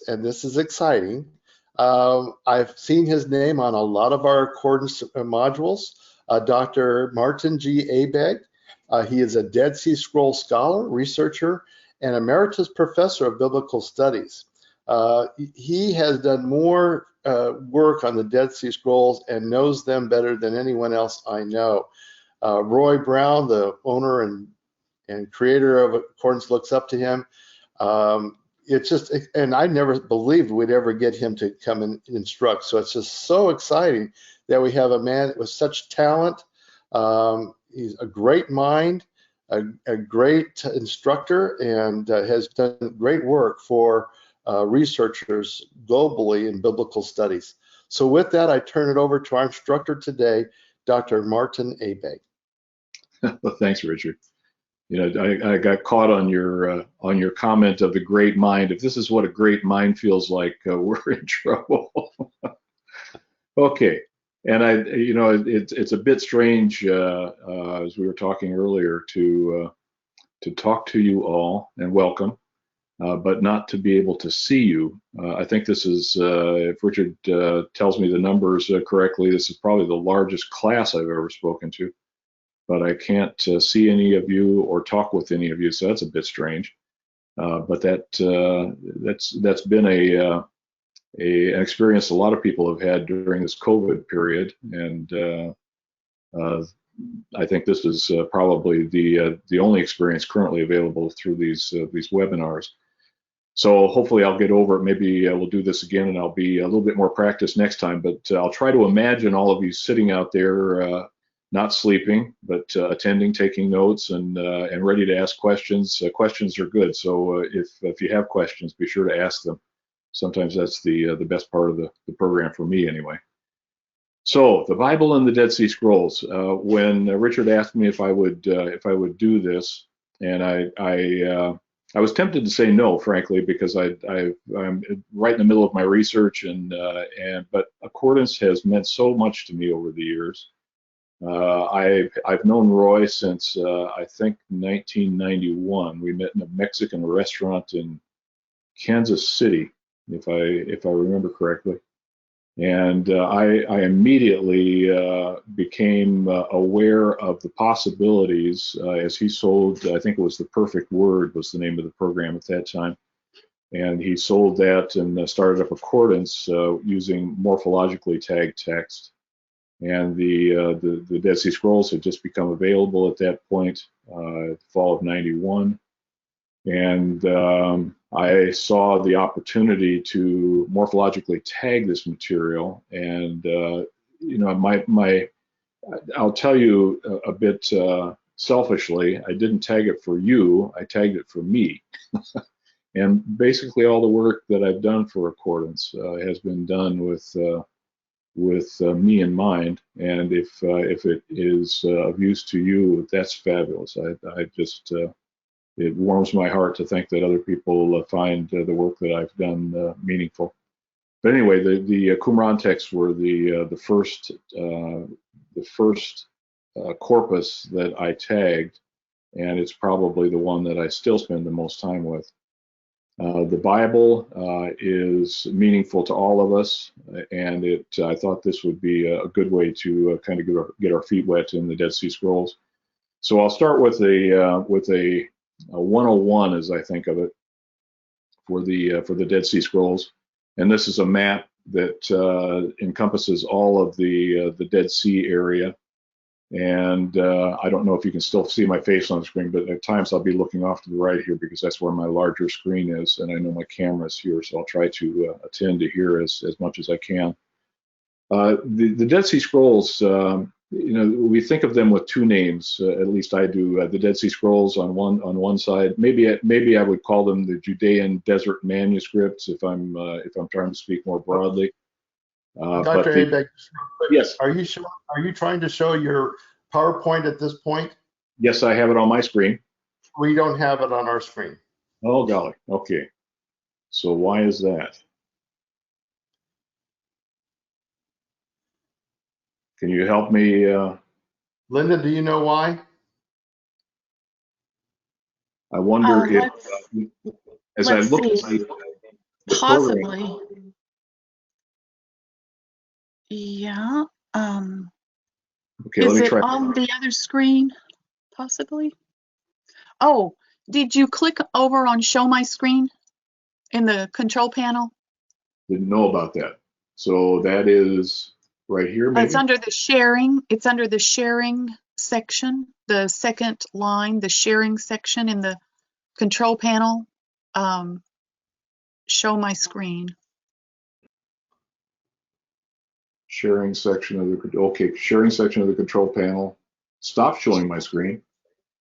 and this is exciting. I've seen his name on a lot of our accordance modules. Dr. Martin G. Abegg. He is a Dead Sea Scrolls scholar, researcher, and emeritus professor of biblical studies. He has done more work on the Dead Sea Scrolls and knows them better than anyone else I know. Roy Brown, the owner and creator of Accordance, looks up to him. It's just, and I never believed we'd ever get him to come and instruct. So it's just so exciting that we have a man with such talent. He's a great mind, a great instructor, and has done great work for researchers globally in biblical studies. So with that, I turn it over to our instructor today, Dr. Martin Abegg. Well, thanks, Richard. You know, I got caught on your comment of the great mind. If this is what a great mind feels like, we're in trouble. Okay, and you know, it's a bit strange, as we were talking earlier, to talk to you all and welcome, but not to be able to see you. I think this is, if Richard tells me the numbers correctly, this is probably the largest class I've ever spoken to. But I can't see any of you or talk with any of you, so that's a bit strange. But that's been an experience a lot of people have had during this COVID period, and I think this is probably the only experience currently available through these webinars. So hopefully I'll get over it. Maybe we'll do this again, and I'll be a little bit more practiced next time. But I'll try to imagine all of you sitting out there. Not sleeping, but attending, taking notes, and ready to ask questions. Questions are good, so if you have questions, be sure to ask them. Sometimes that's the best part of the program for me, anyway. So the Bible and the Dead Sea Scrolls. When Richard asked me if I would do this, and I was tempted to say no, frankly, because I'm right in the middle of my research, but Accordance has meant so much to me over the years. I've known Roy since I think 1991. We met in a Mexican restaurant in Kansas City, if I remember correctly, and I immediately became aware of the possibilities as he sold. I think it was The Perfect Word was the name of the program at that time, and he sold that and started up Accordance using morphologically tagged text. And the Dead Sea Scrolls had just become available at that point, fall of '91, and I saw the opportunity to morphologically tag this material. And you know, I'll tell you a bit selfishly, I didn't tag it for you, I tagged it for me. And basically all the work that I've done for Accordance has been done with me in mind, and if it is of use to you, that's fabulous. I just it warms my heart to think that other people find the work that I've done meaningful. But anyway, the Qumran texts were the first corpus that I tagged, and it's probably the one that I still spend the most time with. The Bible is meaningful to all of us, and I thought this would be a good way to kind of get our feet wet in the Dead Sea Scrolls. So I'll start with a 101, as I think of it, for the Dead Sea Scrolls, and this is a map that encompasses all of the Dead Sea area. And I don't know if you can still see my face on the screen, but at times I'll be looking off to the right here because that's where my larger screen is, and I know my camera's here, so I'll try to attend to here as much as I can. The Dead Sea Scrolls, you know, we think of them with two names, at least I do. The Dead Sea Scrolls on one side. Maybe I would call them the Judean Desert Manuscripts if I'm trying to speak more broadly. Dr. Abegg, yes. Are you trying to show your PowerPoint at this point? Yes, I have it on my screen. We don't have it on our screen. Oh golly. Okay. So why is that? Can you help me? Linda, do you know why? I wonder if, as I look at Possibly. Yeah. Okay, Is let me it try. on the other screen? Possibly. Oh, did you click over on show my screen in the control panel? Didn't know about that. So that is right here, maybe? It's under the sharing. It's under the sharing section, the second line, the sharing section in the control panel. Show my screen. Sharing section of the, okay, sharing section of the control panel. Stop showing my screen.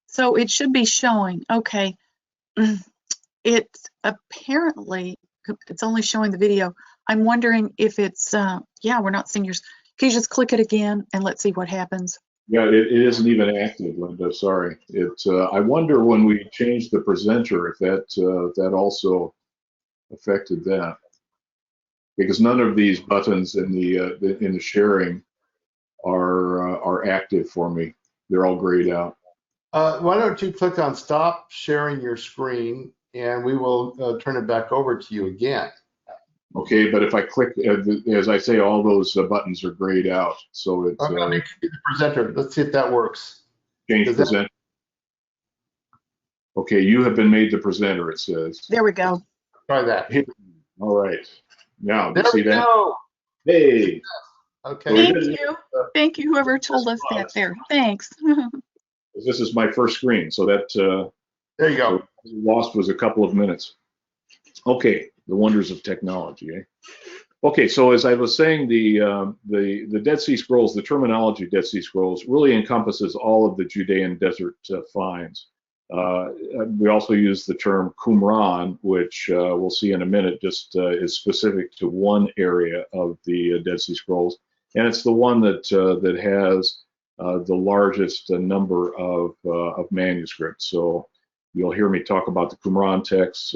So it should be showing. Okay. It apparently, it's only showing the video. I'm wondering if it's, yeah, we're not seeing yours. Can you just click it again and let's see what happens? Yeah, it isn't even active, Linda. Sorry. I wonder when we changed the presenter if that also affected that, because none of these buttons in the sharing are active for me. They're all grayed out. Why don't you click on stop sharing your screen and we will turn it back over to you again. Okay, but if I click, as I say, all those buttons are grayed out. So it's I'm going to make you the presenter. Let's see if that works. change presenter. Okay, you have been made the presenter, it says. There we go. Try that. All right. Now, do There you see we that? go. Hey. Okay. Thank you. Thank you, whoever told us that there. Thanks. This is my first screen, so that there you go. Lost was a couple of minutes. Okay, the wonders of technology. Eh? Okay, so as I was saying, the Dead Sea Scrolls, the terminology Dead Sea Scrolls really encompasses all of the Judean desert finds. We also use the term Qumran, which we'll see in a minute, just is specific to one area of the Dead Sea Scrolls, and it's the one that that has the largest number of manuscripts. So you'll hear me talk about the Qumran texts.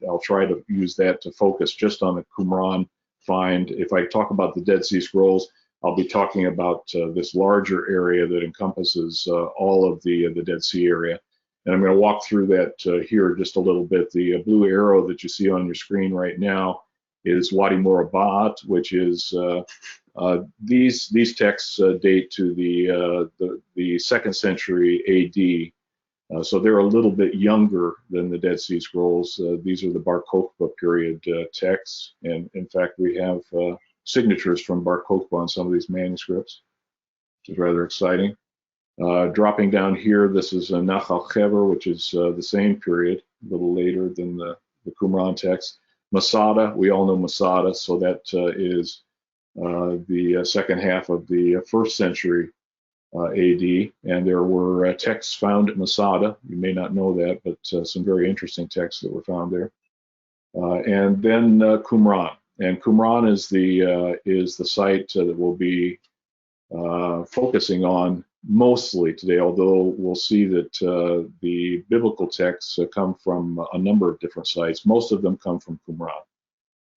I'll try to use that to focus just on the Qumran find. If I talk about the Dead Sea Scrolls, I'll be talking about this larger area that encompasses all of the Dead Sea area. And I'm going to walk through that here just a little bit. The blue arrow that you see on your screen right now is Wadi Murabat, which is these texts date to the 2nd century AD. So they're a little bit younger than the Dead Sea Scrolls. These are the Bar Kokhba period texts, and in fact we have signatures from Bar Kokhba on some of these manuscripts, which is rather exciting. Dropping down here, this is Nachal Chever, which is the same period, a little later than the Qumran text. Masada, we all know Masada, so that is the second half of the 1st century AD, and there were texts found at Masada. You may not know that, but some very interesting texts that were found there. And then Qumran, and Qumran is the site that we'll be focusing on mostly today, although we'll see that the biblical texts come from a number of different sites. Most of them come from Qumran,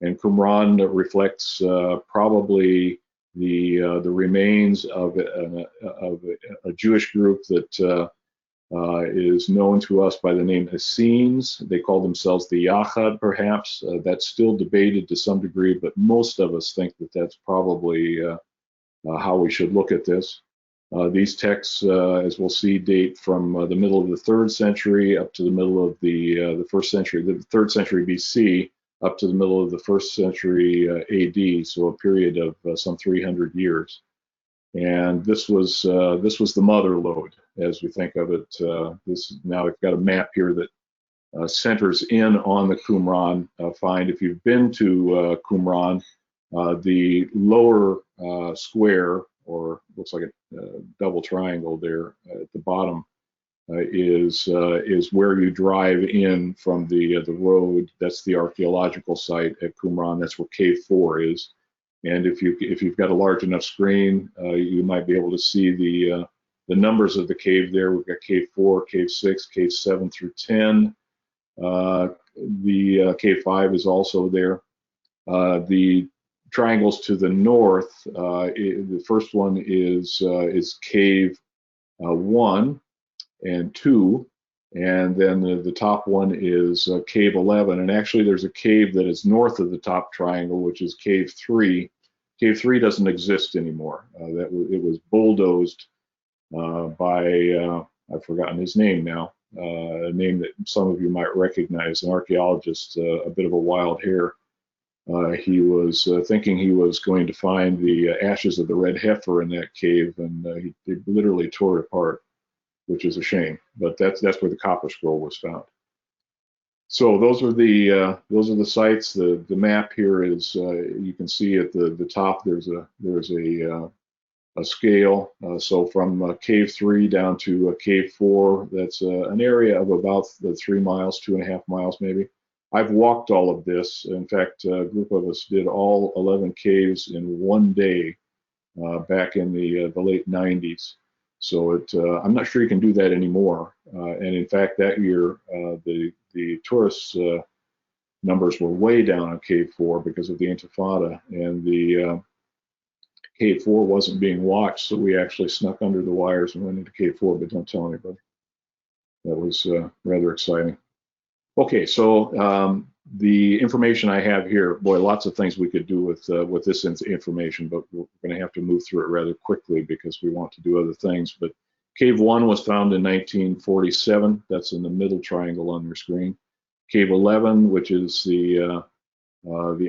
and Qumran reflects probably the remains of a Jewish group that is known to us by the name Essenes. They call themselves the Yachad, perhaps. That's still debated to some degree, but most of us think that that's probably how we should look at this. These texts, as we'll see, date from the middle of the 3rd century up to the middle of the 1st century, the 3rd century BC, up to the middle of the 1st century AD, so a period of some 300 years. And this was the mother lode, as we think of it. Now I've got a map here that centers in on the Qumran find. If you've been to Qumran, the lower square, or looks like a double triangle there at the bottom, is where you drive in from the road. That's the archaeological site at Qumran. That's where Cave 4 is. And if you've got a large enough screen, you might be able to see the numbers of the cave there. We've got Cave 4, Cave 6, Cave 7 through 10. The Cave 5 is also there. The triangles to the north, the first one is Cave 1 and 2, And then the top one is cave 11. And actually there's a cave that is north of the top triangle, which is cave 3. Cave 3 doesn't exist anymore. It was bulldozed by, I've forgotten his name now, a name that some of you might recognize, an archaeologist, a bit of a wild hair. He was thinking he was going to find the ashes of the red heifer in that cave, and he literally tore it apart, which is a shame. But that's where the copper scroll was found. So those are the sites. The map here is you can see at the top there's a scale. So from cave 3 down to cave 4, that's an area of about 3 miles, 2.5 miles maybe. I've walked all of this. In fact, a group of us did all 11 caves in one day back in the late 90s. So I'm not sure you can do that anymore. And in fact, that year, the tourist numbers were way down on Cave 4 because of the Intifada, and the Cave 4 wasn't being watched, so we actually snuck under the wires and went into Cave 4, but don't tell anybody. That was rather exciting. Okay, so the information I have here, boy, lots of things we could do with this information, but we're going to have to move through it rather quickly because we want to do other things. But Cave 1 was found in 1947. That's in the middle triangle on your screen. Cave 11, which is the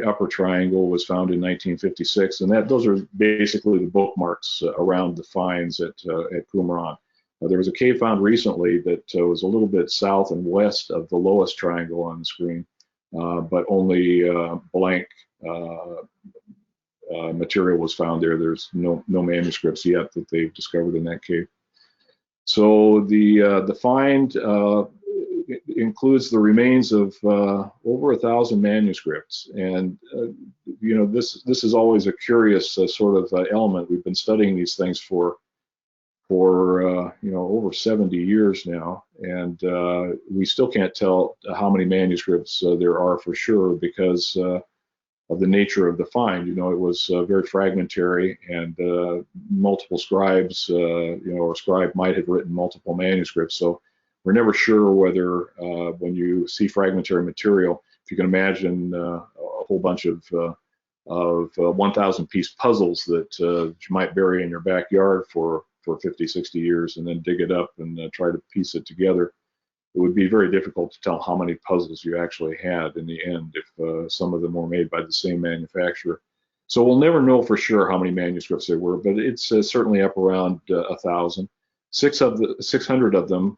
upper triangle, was found in 1956, and those are basically the bookmarks around the finds at Qumran. There was a cave found recently that was a little bit south and west of the lowest triangle on the screen, but only blank material was found there. There's no manuscripts yet that they've discovered in that cave. So the find includes the remains of over 1,000 manuscripts, and you know, this is always a curious sort of element. We've been studying these things for you know, over 70 years now, and we still can't tell how many manuscripts there are for sure because of the nature of the find. You know, it was very fragmentary, and multiple scribes, you know, or scribe might have written multiple manuscripts. So we're never sure whether when you see fragmentary material, if you can imagine a whole bunch of 1,000-piece puzzles that you might bury in your backyard for 50, 60 years and then dig it up and try to piece it together. It would be very difficult to tell how many puzzles you actually had in the end if some of them were made by the same manufacturer. So we'll never know for sure how many manuscripts there were, but it's certainly up around 1,000. 600 of them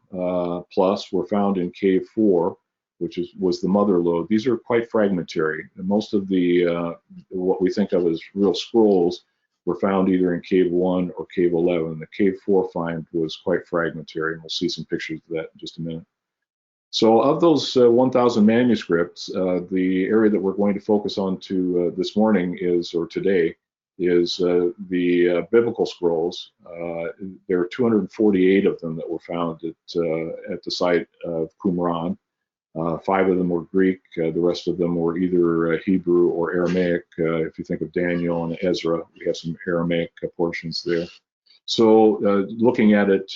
plus were found in Cave 4, which was the mother lode. These are quite fragmentary. And most of the what we think of as real scrolls were found either in Cave 1 or Cave 11. The Cave 4 find was quite fragmentary, and we'll see some pictures of that in just a minute. So of those 1,000 manuscripts, the area that we're going to focus on this morning or today, is the biblical scrolls. There are 248 of them that were found at the site of Qumran. 5 of them were Greek. The rest of them were either Hebrew or Aramaic. If you think of Daniel and Ezra, we have some Aramaic portions there. So looking at it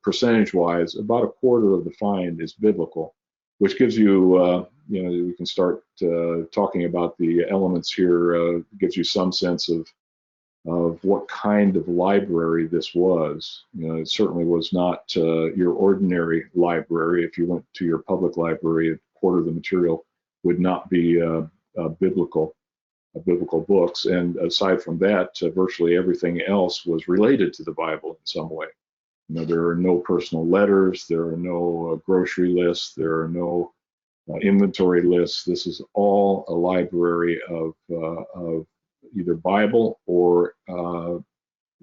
percentage-wise, about a quarter of the find is biblical, which gives you, you know, we can start talking about the elements here, gives you some sense of what kind of library this was. You know, it certainly was not your ordinary library. If you went to your public library, a quarter of the material would not be biblical books. And aside from that, virtually everything else was related to the Bible in some way. You know, there are no personal letters, there are no grocery lists, there are no inventory lists. This is all a library of either Bible or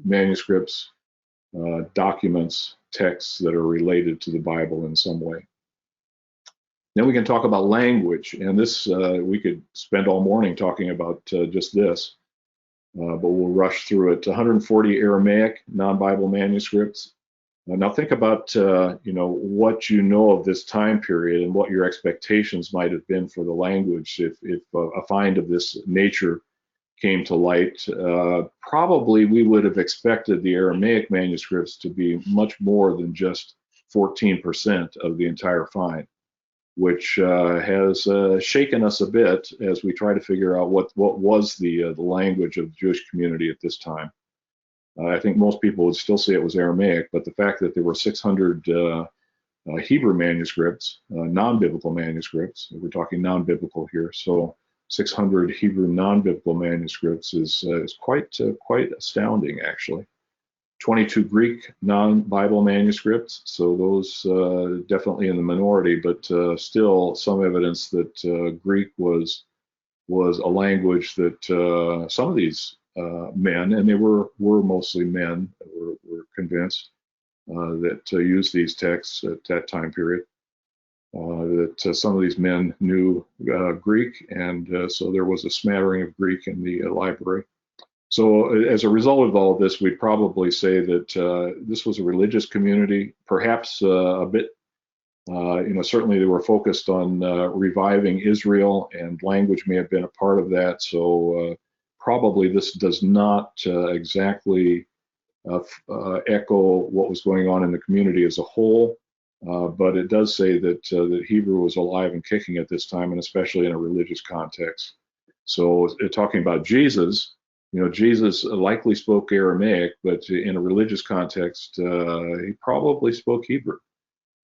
manuscripts, documents, texts that are related to the Bible in some way. Then we can talk about language, and this we could spend all morning talking about just this, but we'll rush through it. 140 Aramaic non-Bible manuscripts. Now think about you know, what you know of this time period and what your expectations might have been for the language if a find of this nature came to light. Probably we would have expected the Aramaic manuscripts to be much more than just 14% of the entire find, which has shaken us a bit as we try to figure out what was the language of the Jewish community at this time. I think most people would still say it was Aramaic, but the fact that there were 600 Hebrew manuscripts, non-biblical manuscripts, we're talking non-biblical here, so 600 Hebrew non-biblical manuscripts is quite astounding, actually. 22 Greek non-Bible manuscripts, so those definitely in the minority, but still some evidence that Greek was a language that some of these men, and they were mostly men, were convinced that used these texts at that time period, that some of these men knew Greek, and so there was a smattering of Greek in the library. So as a result of all of this, we'd probably say that this was a religious community, perhaps a bit, certainly they were focused on reviving Israel, and language may have been a part of that. So probably this does not exactly echo what was going on in the community as a whole, but it does say that that Hebrew was alive and kicking at this time, and especially in a religious context. So talking about Jesus, Jesus likely spoke Aramaic, but in a religious context, he probably spoke Hebrew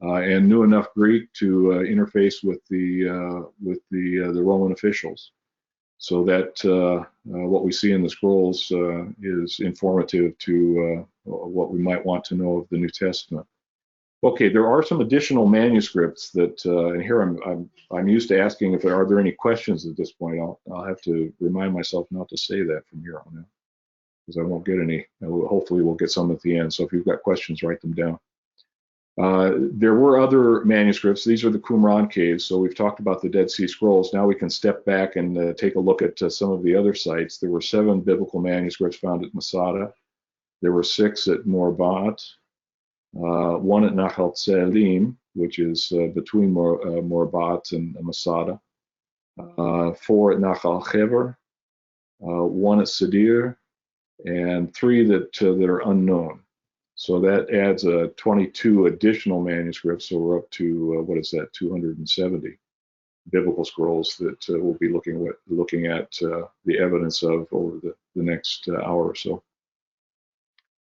and knew enough Greek to interface with the Roman officials. So that what we see in the scrolls is informative to what we might want to know of the New Testament. Okay, there are some additional manuscripts that, and here I'm used to asking if there are any questions at this point. I'll have to remind myself not to say that from here on out, because I won't get any. Hopefully we'll get some at the end. So if you've got questions, write them down. There were other manuscripts. These are the Qumran caves. So we've talked about the Dead Sea Scrolls. Now we can step back and take a look at some of the other sites. There were 7 biblical manuscripts found at Masada. There were 6 at Morbat. 1 at Nachal Tselim, which is between Morbat and Masada. 4 at Nachal Chever. 1 at Sedir, and 3 that are unknown. So that adds 22 additional manuscripts. So we're up to what is that? 270 biblical scrolls that we'll be looking at the evidence of over the next hour or so.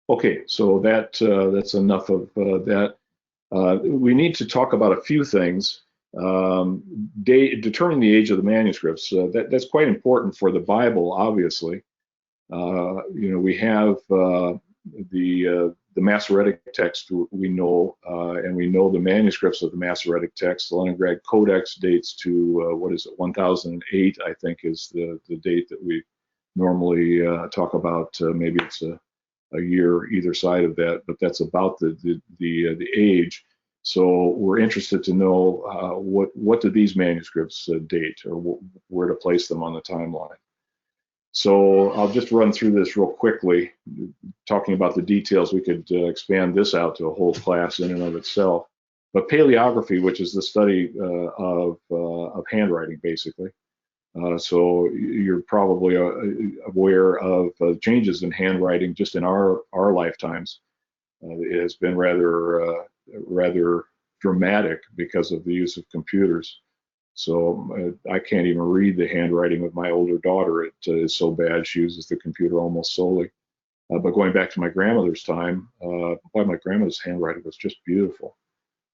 Okay, so that's enough of that. We need to talk about a few things. Determining the age of the manuscripts, that's quite important for the Bible, obviously. We have the Masoretic text we know, and we know the manuscripts of the Masoretic text. The Leningrad Codex dates to 1008, I think, is the date that we normally talk about. Maybe it's a year either side of that, but that's about the age. So we're interested to know what do these manuscripts date, or where to place them on the timeline. So I'll just run through this real quickly, talking about the details. We could expand this out to a whole class in and of itself. But paleography, which is the study of handwriting, basically. So you're probably aware of changes in handwriting just in our lifetimes. It has been rather dramatic because of the use of computers. So I can't even read the handwriting of my older daughter. It is so bad. She uses the computer almost solely. But going back to my grandmother's time, my grandmother's handwriting was just beautiful.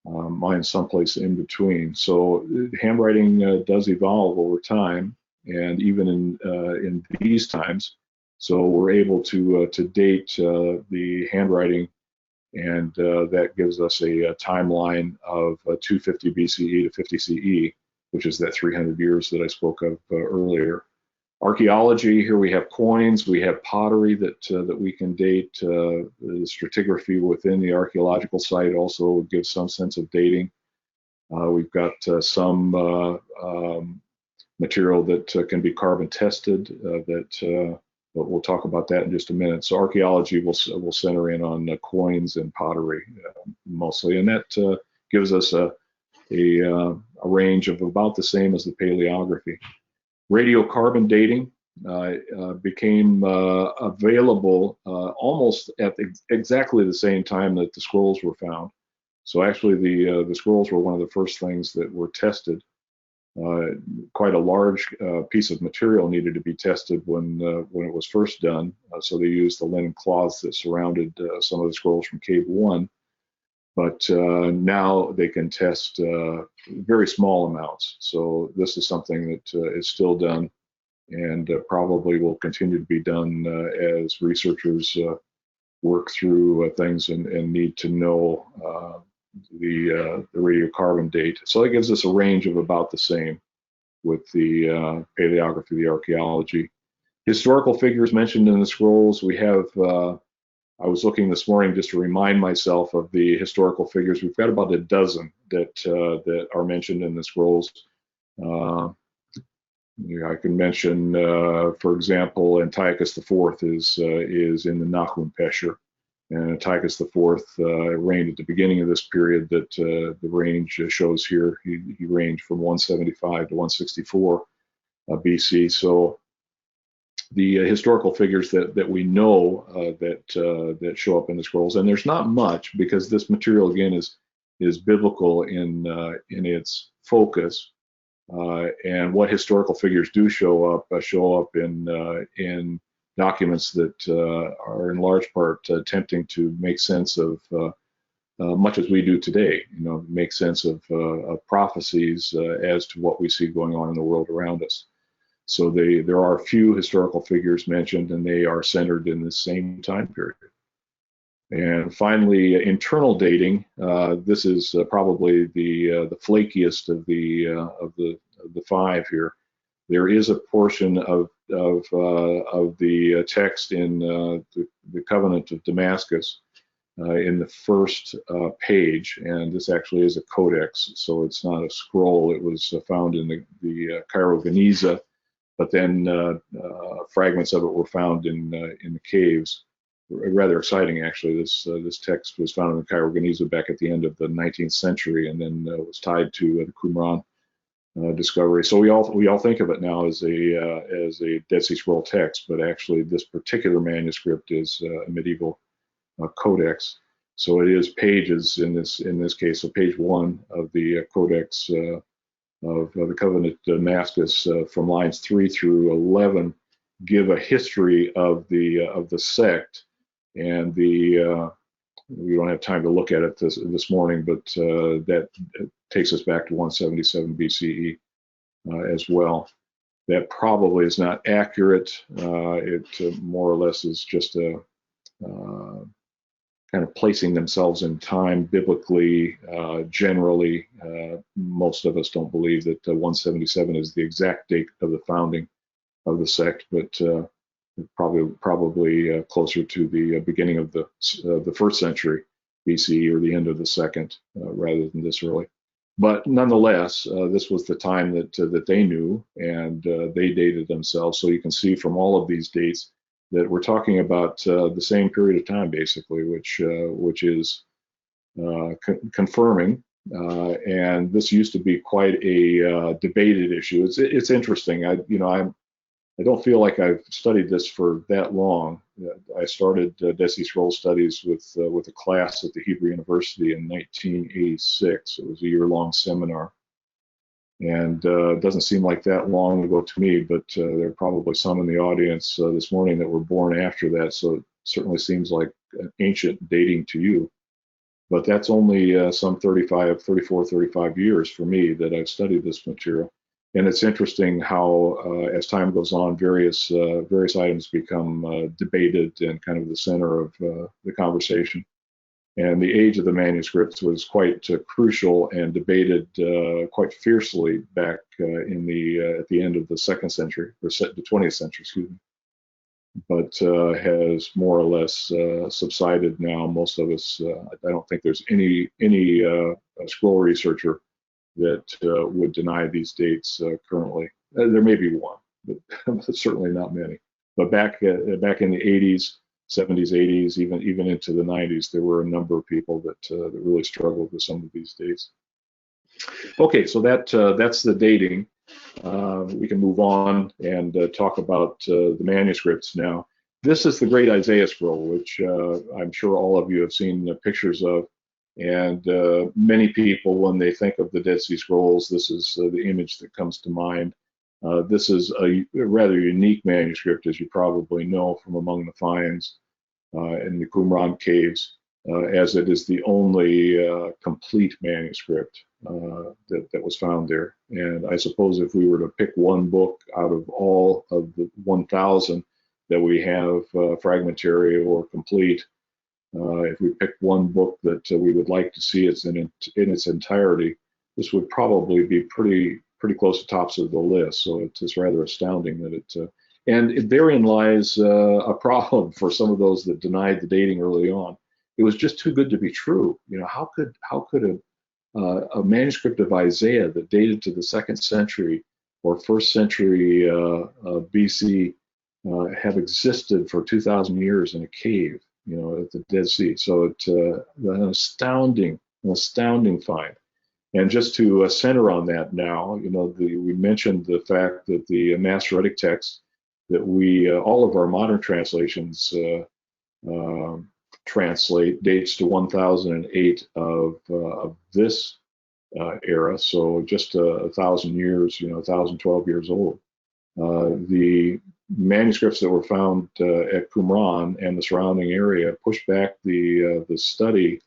Mine's someplace in between. So handwriting does evolve over time, and even in these times. So we're able to date the handwriting, and that gives us a timeline of 250 BCE to 50 CE, which is that 300 years that I spoke of earlier. Archaeology, here we have coins, we have pottery that we can date. The stratigraphy within the archaeological site also gives some sense of dating. We've got some material that can be carbon tested, but we'll talk about that in just a minute. So archaeology will center in on coins and pottery mostly, and that gives us a range of about the same as the paleography. Radiocarbon dating became available almost at exactly the same time that the scrolls were found. So actually the scrolls were one of the first things that were tested. Quite a large piece of material needed to be tested when it was first done. So they used the linen cloths that surrounded some of the scrolls from Cave 1. But now they can test very small amounts. So this is something that is still done and probably will continue to be done as researchers work through things and need to know the radiocarbon date. So that gives us a range of about the same with the paleography, the archaeology. Historical figures mentioned in the scrolls. We have, I was looking this morning just to remind myself of the historical figures. We've got about a dozen that are mentioned in the scrolls. I can mention, for example, Antiochus IV is in the Nahum Pesher. And Antiochus IV reigned at the beginning of this period that the range shows here. He reigned from 175 to 164 BC. So the historical figures that we know that show up in the scrolls, and there's not much because this material again is biblical in its focus. And what historical figures do show up in documents that are in large part attempting to make sense of much as we do today. Make sense of prophecies as to what we see going on in the world around us. So there are a few historical figures mentioned, and they are centered in the same time period. And finally, internal dating. This is probably the flakiest of the five here. There is a portion of the text in the Covenant of Damascus in the first page, and this actually is a codex, so it's not a scroll. It was found in the Cairo Geniza, but then fragments of it were found in the caves. Rather exciting, actually. This text was found in the Cairo Geniza back at the end of the 19th century, and then was tied to the Qumran discovery. So we all think of it now as a Dead Sea Scroll text, but actually this particular manuscript is a medieval codex. So it is pages in this case. So page 1 of the codex of the Covenant of Damascus, from lines 3 through 11, give a history of the sect, and we don't have time to look at it this morning, but that takes us back to 177 BCE as well. That probably is not accurate. It more or less is just a kind of placing themselves in time biblically. Generally, most of us don't believe that 177 is the exact date of the founding of the sect, but probably closer to the beginning of the first century BCE or the end of the second, rather than this early. But nonetheless, this was the time that they knew, and they dated themselves. So you can see from all of these dates that we're talking about the same period of time, basically, which is confirming. And this used to be quite a debated issue. It's interesting. I don't feel like I've studied this for that long. I started Dead Sea Scroll studies with a class at the Hebrew University in 1986. It was a year-long seminar. And it doesn't seem like that long ago to me, but there are probably some in the audience this morning that were born after that, so it certainly seems like an ancient dating to you. But that's only some 34, 35 years for me that I've studied this material. And it's interesting how, as time goes on, various items become debated and kind of the center of the conversation. And the age of the manuscripts was quite crucial and debated quite fiercely back at the end of the second century, or the 20th century, excuse me. But has more or less subsided now. Most of us, I don't think there's any scroll researcher that would deny these dates currently. There may be one, but certainly not many. But back in the 80s, 70s, 80s, even into the 90s, there were a number of people that really struggled with some of these dates. Okay, so that's the dating. We can move on and talk about the manuscripts now. This is the Great Isaiah Scroll, which I'm sure all of you have seen pictures of. And many people, when they think of the Dead Sea Scrolls, this is the image that comes to mind. This is a rather unique manuscript, as you probably know from among the finds in the Qumran caves, as it is the only complete manuscript that was found there. And I suppose if we were to pick one book out of all of the 1,000 that we have fragmentary or complete, if we picked one book that we would like to see it in its entirety, this would probably be pretty close to tops of the list. So it's rather astounding that it, and therein lies a problem for some of those that denied the dating early on. It was just too good to be true. You know, how could a manuscript of Isaiah that dated to the 2nd century or 1st century BC have existed for 2,000 years in a cave, you know, at the Dead Sea? So it's an astounding find. And just to center on that now, you know, we mentioned the fact that the Masoretic text that all of our modern translations translate dates to 1008 of this era, so just 1,000 years, you know, 1,012 years old. The manuscripts that were found at Qumran and the surrounding area push back the study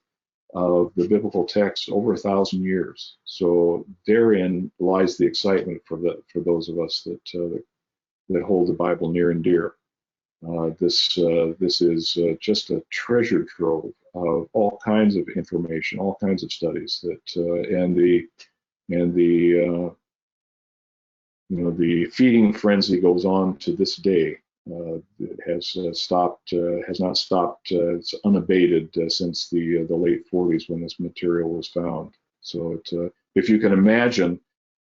of the biblical text over 1,000 years. So therein lies the excitement for those of us that hold the Bible near and dear. This is just a treasure trove of all kinds of information, all kinds of studies and the feeding frenzy goes on to this day. It has not stopped. It's unabated since the late 40s when this material was found. So if you can imagine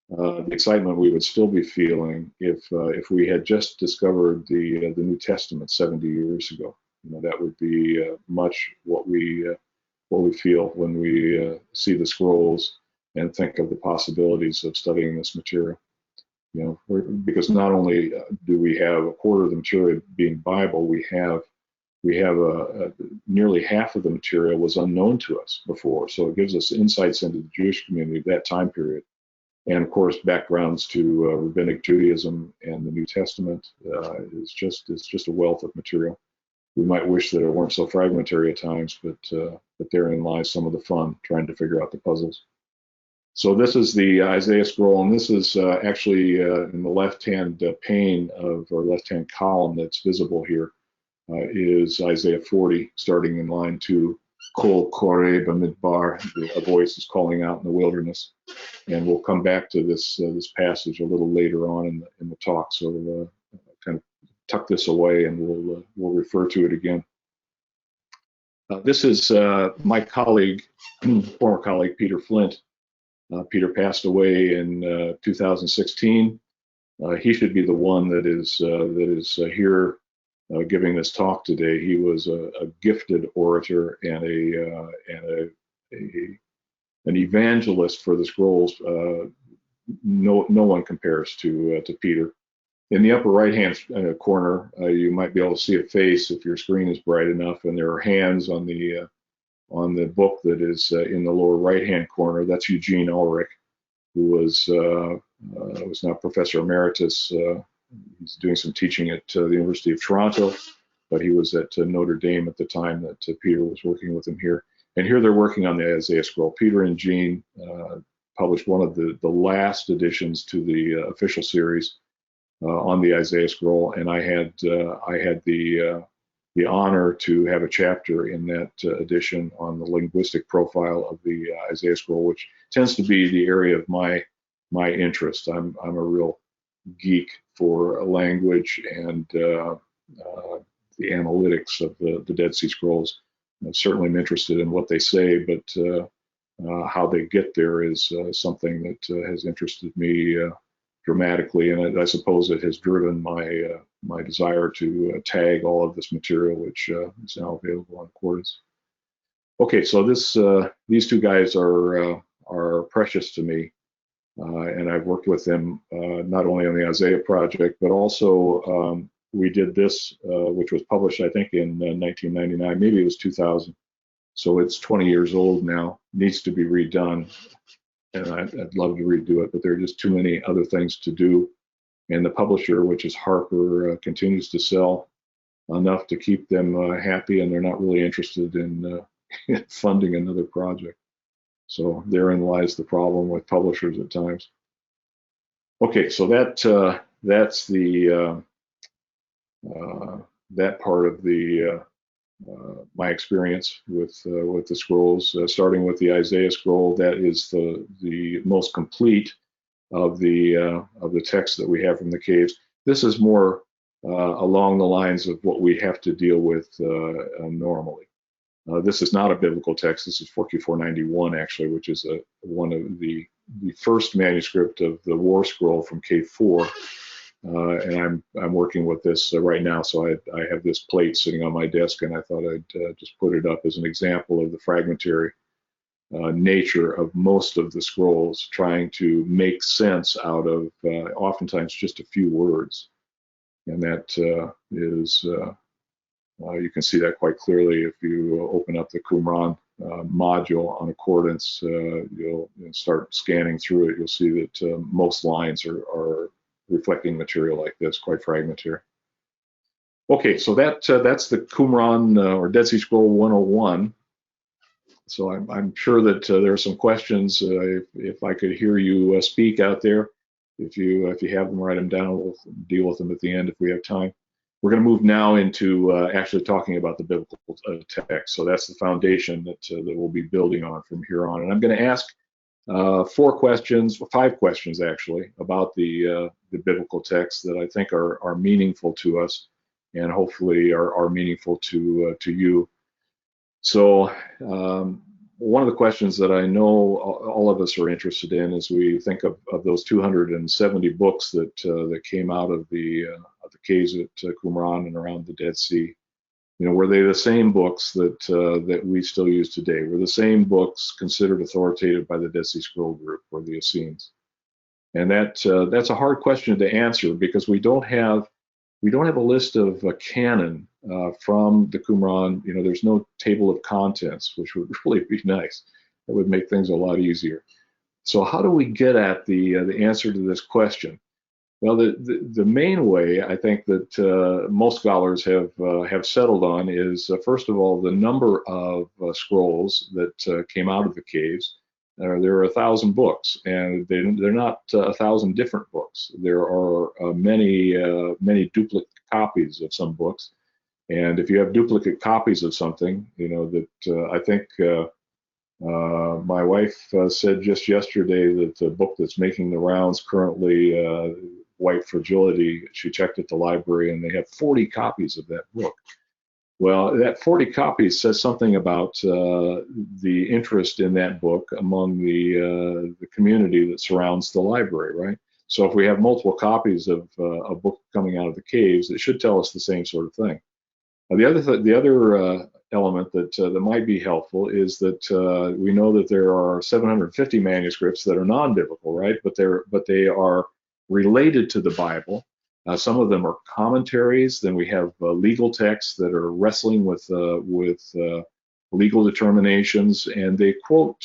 the excitement we would still be feeling if we had just discovered the New Testament 70 years ago. You know, that would be much what we feel when we see the scrolls and think of the possibilities of studying this material. You know, because not only do we have a quarter of the material being Bible, we have nearly half of the material was unknown to us before. So it gives us insights into the Jewish community of that time period. And of course, backgrounds to rabbinic Judaism and the New Testament is just a wealth of material. We might wish that it weren't so fragmentary at times, but therein lies some of the fun, trying to figure out the puzzles. So this is the Isaiah scroll, and this is actually in the left-hand pane or left-hand column that's visible here is Isaiah 40, starting in line 2. Kol Koreh Bamidbar, a voice is calling out in the wilderness, and we'll come back to this passage a little later on in the talk. So kind of tuck this away, and we'll refer to it again. This is my colleague, former colleague Peter Flint. Peter passed away in 2016. He should be the one that is here giving this talk today. He was a gifted orator and an evangelist for the scrolls. No one compares to Peter. In the upper right-hand corner, you might be able to see a face if your screen is bright enough, and there are hands on the book that is in the lower right-hand corner. That's Eugene Ulrich, who was now Professor Emeritus. He's doing some teaching at the University of Toronto, but he was at Notre Dame at the time that Peter was working with him here. And here they're working on the Isaiah scroll. Peter and Gene published one of the last additions to the official series on the Isaiah scroll, and I had the honor to have a chapter in that edition on the linguistic profile of the Isaiah scroll, which tends to be the area of my interest. I'm a real geek for language and the analytics of the Dead Sea Scrolls. I certainly am interested in what they say, but how they get there is something that has interested me dramatically, and I suppose it has driven my desire to tag all of this material, which is now available on Concordance. Okay, so these two guys are precious to me, and I've worked with them not only on the Isaiah project, but also we did this, which was published, I think, in 1999, maybe it was 2000. So it's 20 years old now, needs to be redone. And I'd love to redo it, but there are just too many other things to do. And the publisher, which is Harper, continues to sell enough to keep them happy, and they're not really interested in funding another project. So therein lies the problem with publishers at times. Okay, so that's the that part of the my experience with the scrolls, starting with the Isaiah scroll. That is the most complete of the text that we have from the caves. This is more along the lines of what we have to deal with normally. This is not a biblical text. This is 4Q491 actually, which is one of the first manuscript of the War Scroll from K4. And I'm working with this right now, so I have this plate sitting on my desk, and I thought I'd just put it up as an example of the fragmentary nature of most of the scrolls, trying to make sense out of oftentimes just a few words. And that is, you can see that quite clearly if you open up the Qumran module on accordance. You'll start scanning through it. You'll see that most lines are reflecting material like this, quite fragmentary. Okay, so that's the Qumran or Dead Sea Scroll 101. So I'm sure that there are some questions. If I could hear you speak out there, if you have them, write them down. We'll deal with them at the end if we have time. We're going to move now into actually talking about the biblical text. So that's the foundation that we'll be building on from here on. And I'm going to ask 5 questions actually, about the biblical text that I think are meaningful to us, and hopefully are meaningful to you. So one of the questions that I know all of us are interested in as we think of those 270 books that came out of the caves at Qumran and around the Dead Sea. You know, were they the same books that we still use today? Were the same books considered authoritative by the Dead Sea Scroll Group or the Essenes? And that's a hard question to answer, because we don't have a list of canon from the Qumran. You know, there's no table of contents, which would really be nice. That would make things a lot easier. So how do we get at the answer to this question? Well, the main way I think that most scholars have settled on is first of all the number of scrolls that came out of the caves. There are 1,000 books, and they're not 1,000 different books. There are many duplicate copies of some books, and if you have duplicate copies of something, you know that I think my wife said just yesterday that the book that's making the rounds currently, White Fragility, she checked at the library and they have 40 copies of that book. Well, that 40 copies says something about the interest in that book among the community that surrounds the library, right? So if we have multiple copies of a book coming out of the caves, it should tell us the same sort of thing. The other element that might be helpful is that we know that there are 750 manuscripts that are non-biblical, right? But they are related to the Bible. Some of them are commentaries. Then we have legal texts that are wrestling with legal determinations, and they quote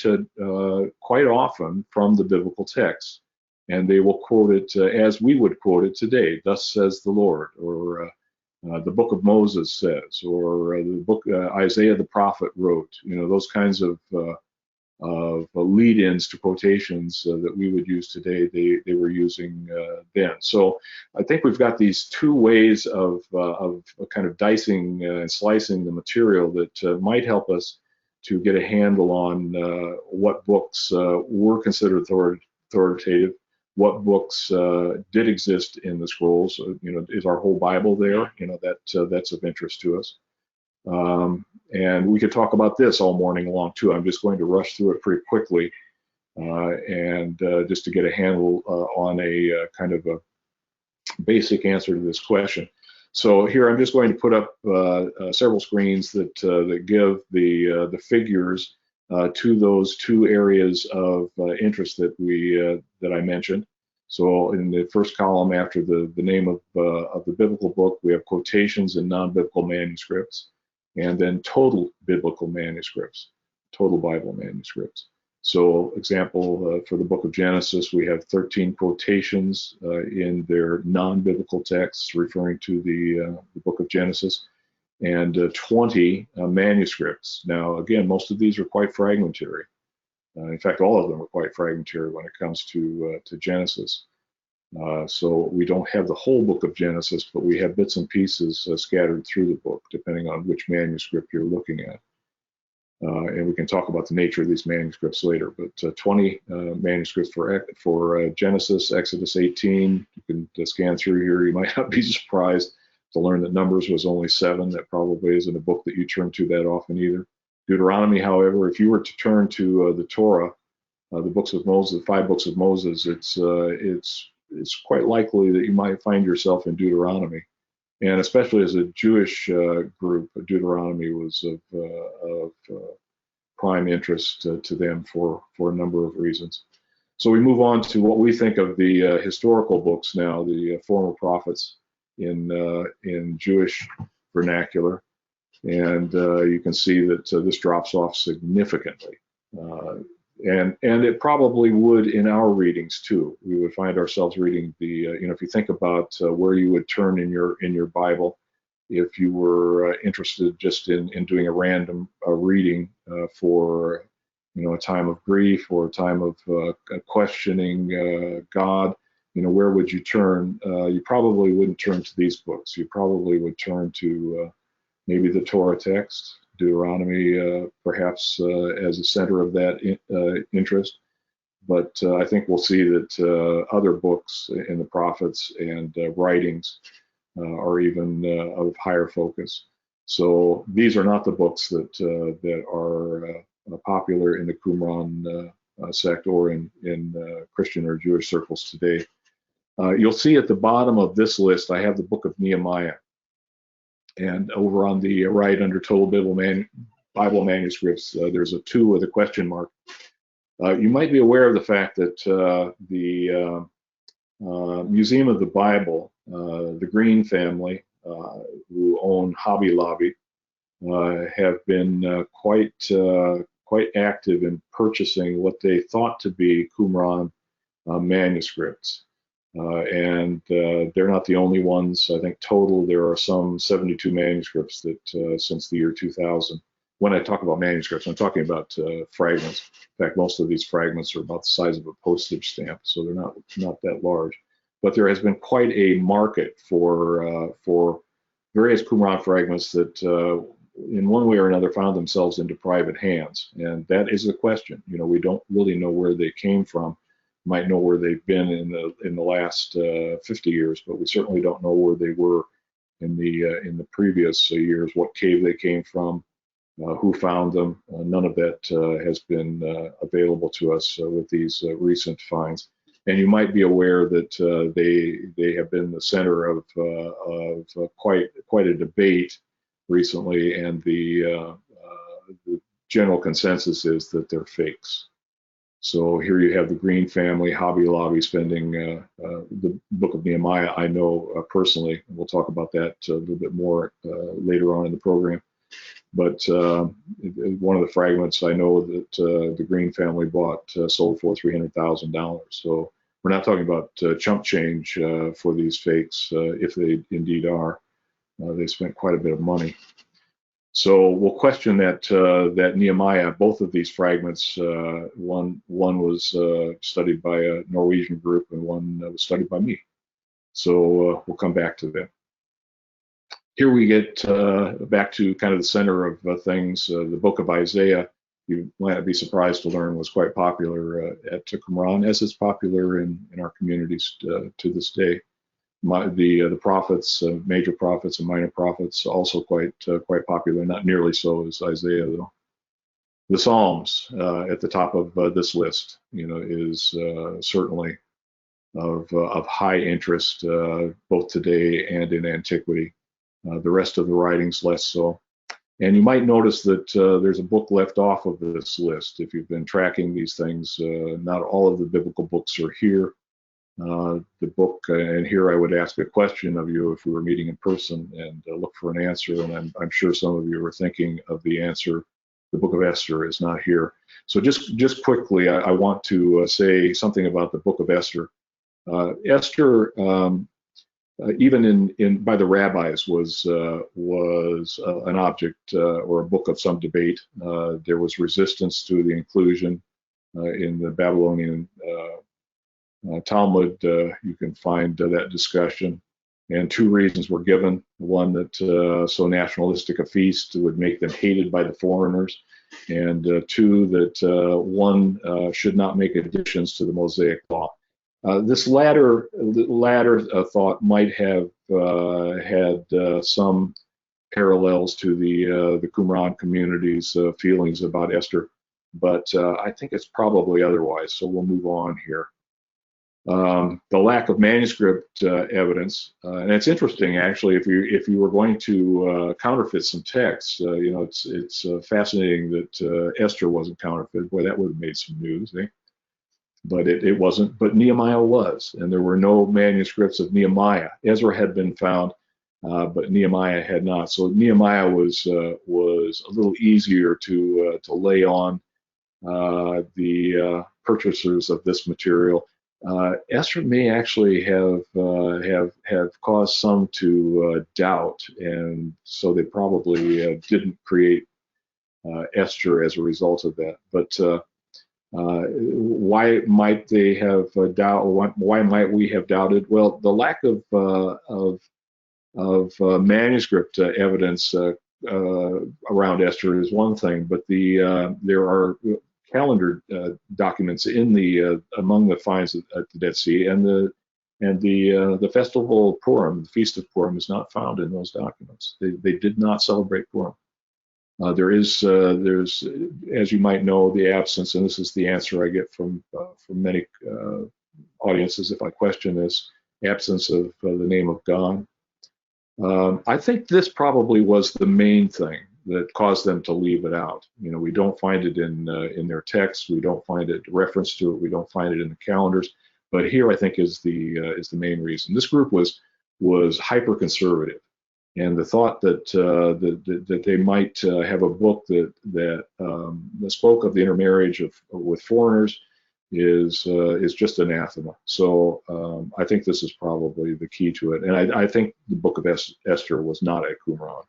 quite often from the biblical text, and they will quote it as we would quote it today. Thus says the Lord, or the Book of Moses says, or the book Isaiah the prophet wrote. You know, those kinds of lead-ins to quotations that we would use today, they were using then. So I think we've got these two ways of kind of dicing and slicing the material that might help us to get a handle on what books were considered authoritative, what books did exist in the scrolls. You know, is our whole Bible there? You know, that's of interest to us. And we could talk about this all morning long too. I'm just going to rush through it pretty quickly and just to get a handle on a kind of a basic answer to this question. So here I'm just going to put up several screens that give the figures to those two areas of interest that I mentioned. So in the first column after the name of the biblical book, we have quotations in non-biblical manuscripts. and then total biblical manuscripts, total Bible manuscripts. So, example, for the book of Genesis, we have 13 quotations in their non-biblical texts referring to the book of Genesis, and 20 manuscripts. Now, again, most of these are quite fragmentary. In fact, all of them are quite fragmentary when it comes to Genesis. So we don't have the whole book of Genesis, but we have bits and pieces scattered through the book, depending on which manuscript you're looking at. And we can talk about the nature of these manuscripts later. But 20 manuscripts for Genesis, Exodus 18. You can scan through here. You might not be surprised to learn that Numbers was only 7. That probably isn't a book that you turn to that often either. Deuteronomy, however, if you were to turn to the Torah, the books of Moses, the 5 books of Moses, it's quite likely that you might find yourself in Deuteronomy. And especially as a Jewish group, Deuteronomy was of prime interest to them for a number of reasons. So we move on to what we think of the historical books now, the former prophets in Jewish vernacular. And you can see that this drops off significantly. And it probably would in our readings too. We would find ourselves reading the, if you think about where you would turn in your Bible, if you were interested just in doing a random reading for, a time of grief or a time of questioning God, where would you turn? You probably wouldn't turn to these books. You probably would turn to maybe the Torah text, Deuteronomy, perhaps as a center of that interest. But I think we'll see that other books in the prophets and writings are even of higher focus. So these are not the books that are popular in the Qumran sect or in Christian or Jewish circles today. You'll see at the bottom of this list, I have the book of Nehemiah. And over on the right under total Bible manuscripts, there's a 2 with a question mark. You might be aware of the fact that the Museum of the Bible, the Green family, who own Hobby Lobby, have been quite active in purchasing what they thought to be Qumran manuscripts. And they're not the only ones. I think total there are some 72 manuscripts that since the year 2000. When I talk about manuscripts, I'm talking about fragments. In fact, most of these fragments are about the size of a postage stamp, so they're not that large. But there has been quite a market for various Qumran fragments that, in one way or another, found themselves into private hands, and that is the question. We don't really know where they came from. Might know where they've been in the last 50 years, but we certainly don't know where they were in the previous years. What cave they came from, who found them? None of that has been available to us with these recent finds. And you might be aware that they have been the center of quite a debate recently, and the general consensus is that they're fakes. So here you have the Green family, Hobby Lobby spending the book of Nehemiah. I know personally, and we'll talk about that a little bit more later on in the program. But one of the fragments I know that the Green family bought sold for $300,000. So we're not talking about chump change for these fakes, if they indeed are. They spent quite a bit of money. So we'll question that Nehemiah. Both of these fragments, one was studied by a Norwegian group, and one was studied by me. So we'll come back to that. Here we get back to kind of the center of things. The book of Isaiah, you might not be surprised to learn, was quite popular at Qumran, as it's popular in our communities to this day. The prophets, major prophets and minor prophets, also quite popular. Not nearly so as Isaiah, though. The Psalms at the top of this list, is certainly of high interest both today and in antiquity. The rest of the writings less so. And you might notice that there's a book left off of this list. If you've been tracking these things, not all of the biblical books are here. the book, and here I would ask a question of you if we were meeting in person, and look for an answer. And I'm sure some of you are thinking of the answer. The Book of Esther is not here. So just quickly, I want to say something about the Book of Esther. Esther, even by the rabbis, was an object or a book of some debate. There was resistance to the inclusion in the Babylonian Talmud. You can find that discussion, and two reasons were given. One, that so nationalistic a feast would make them hated by the foreigners, and two, that one should not make additions to the Mosaic law. This latter thought might have had some parallels to the Qumran community's feelings about Esther, but I think it's probably otherwise. So we'll move on here. The lack of manuscript evidence, and it's interesting actually. If you were going to counterfeit some texts, you know, it's fascinating that Esther wasn't counterfeited. Boy, that would have made some news, eh? But it wasn't. But Nehemiah was, and there were no manuscripts of Nehemiah. Ezra had been found, but Nehemiah had not. So Nehemiah was a little easier to lay on the purchasers of this material. Esther may actually have caused some to doubt, and so they probably didn't create Esther as a result of that. But why might they have doubt? Why might we have doubted? Well, the lack of manuscript evidence around Esther is one thing, but there are calendar documents in among the finds at the Dead Sea, and the festival of Purim, the Feast of Purim, is not found in those documents. They did not celebrate Purim. There's, as you might know, the absence, and this is the answer I get from many audiences if I question this, absence of the name of God. I think this probably was the main thing that caused them to leave it out. You know, we don't find it in their texts, we don't find it reference to it, we don't find it in the calendars. But here, I think, is the main reason. This group was hyper conservative. And the thought that they might have a book that spoke of the intermarriage with foreigners is just anathema. So I think this is probably the key to it. And I think the Book of Esther was not at Qumran.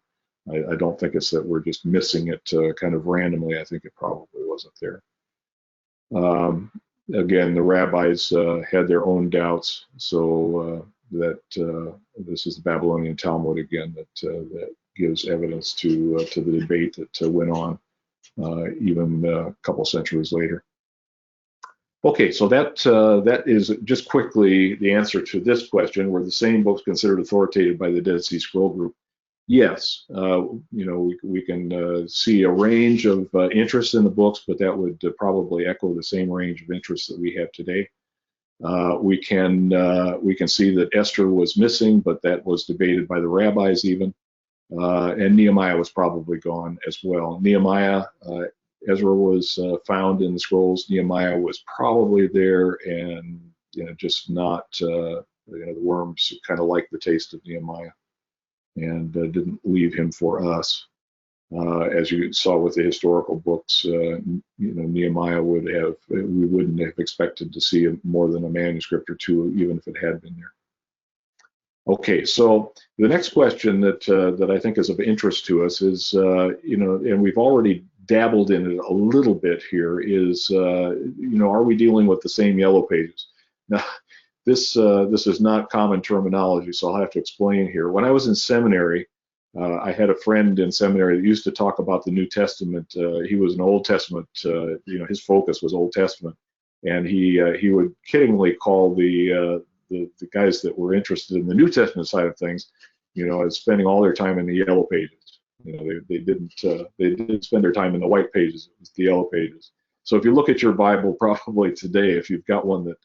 I don't think it's that we're just missing it kind of randomly. I think it probably wasn't there. Again, the rabbis had their own doubts, so that this is the Babylonian Talmud again that gives evidence to the debate that went on even a couple centuries later. Okay, so that is just quickly the answer to this question: were the same books considered authoritative by the Dead Sea Scroll group? Yes, you know, we can see a range of interest in the books, but that would probably echo the same range of interest that we have today. We can see that Esther was missing, but that was debated by the rabbis even, and Nehemiah was probably gone as well. Nehemiah, Ezra was found in the scrolls. Nehemiah was probably there, and you know, just not. You know, the worms kind of liked the taste of Nehemiah, and didn't leave him for us. As you saw with the historical books, you know, Nehemiah we wouldn't have expected to see more than a manuscript or two, even if it had been there. Okay, so the next question that I think is of interest to us is, you know, and we've already dabbled in it a little bit here, is, you know, are we dealing with the same yellow pages? Now, this is not common terminology, so I'll have to explain here. When I was in seminary, I had a friend in seminary that used to talk about the New Testament. He was an Old Testament, you know, his focus was Old Testament, and he would kiddingly call the guys that were interested in the New Testament side of things, you know, as spending all their time in the yellow pages. You know, they didn't spend their time in the white pages. It was the yellow pages. So if you look at your Bible, probably today, if you've got one that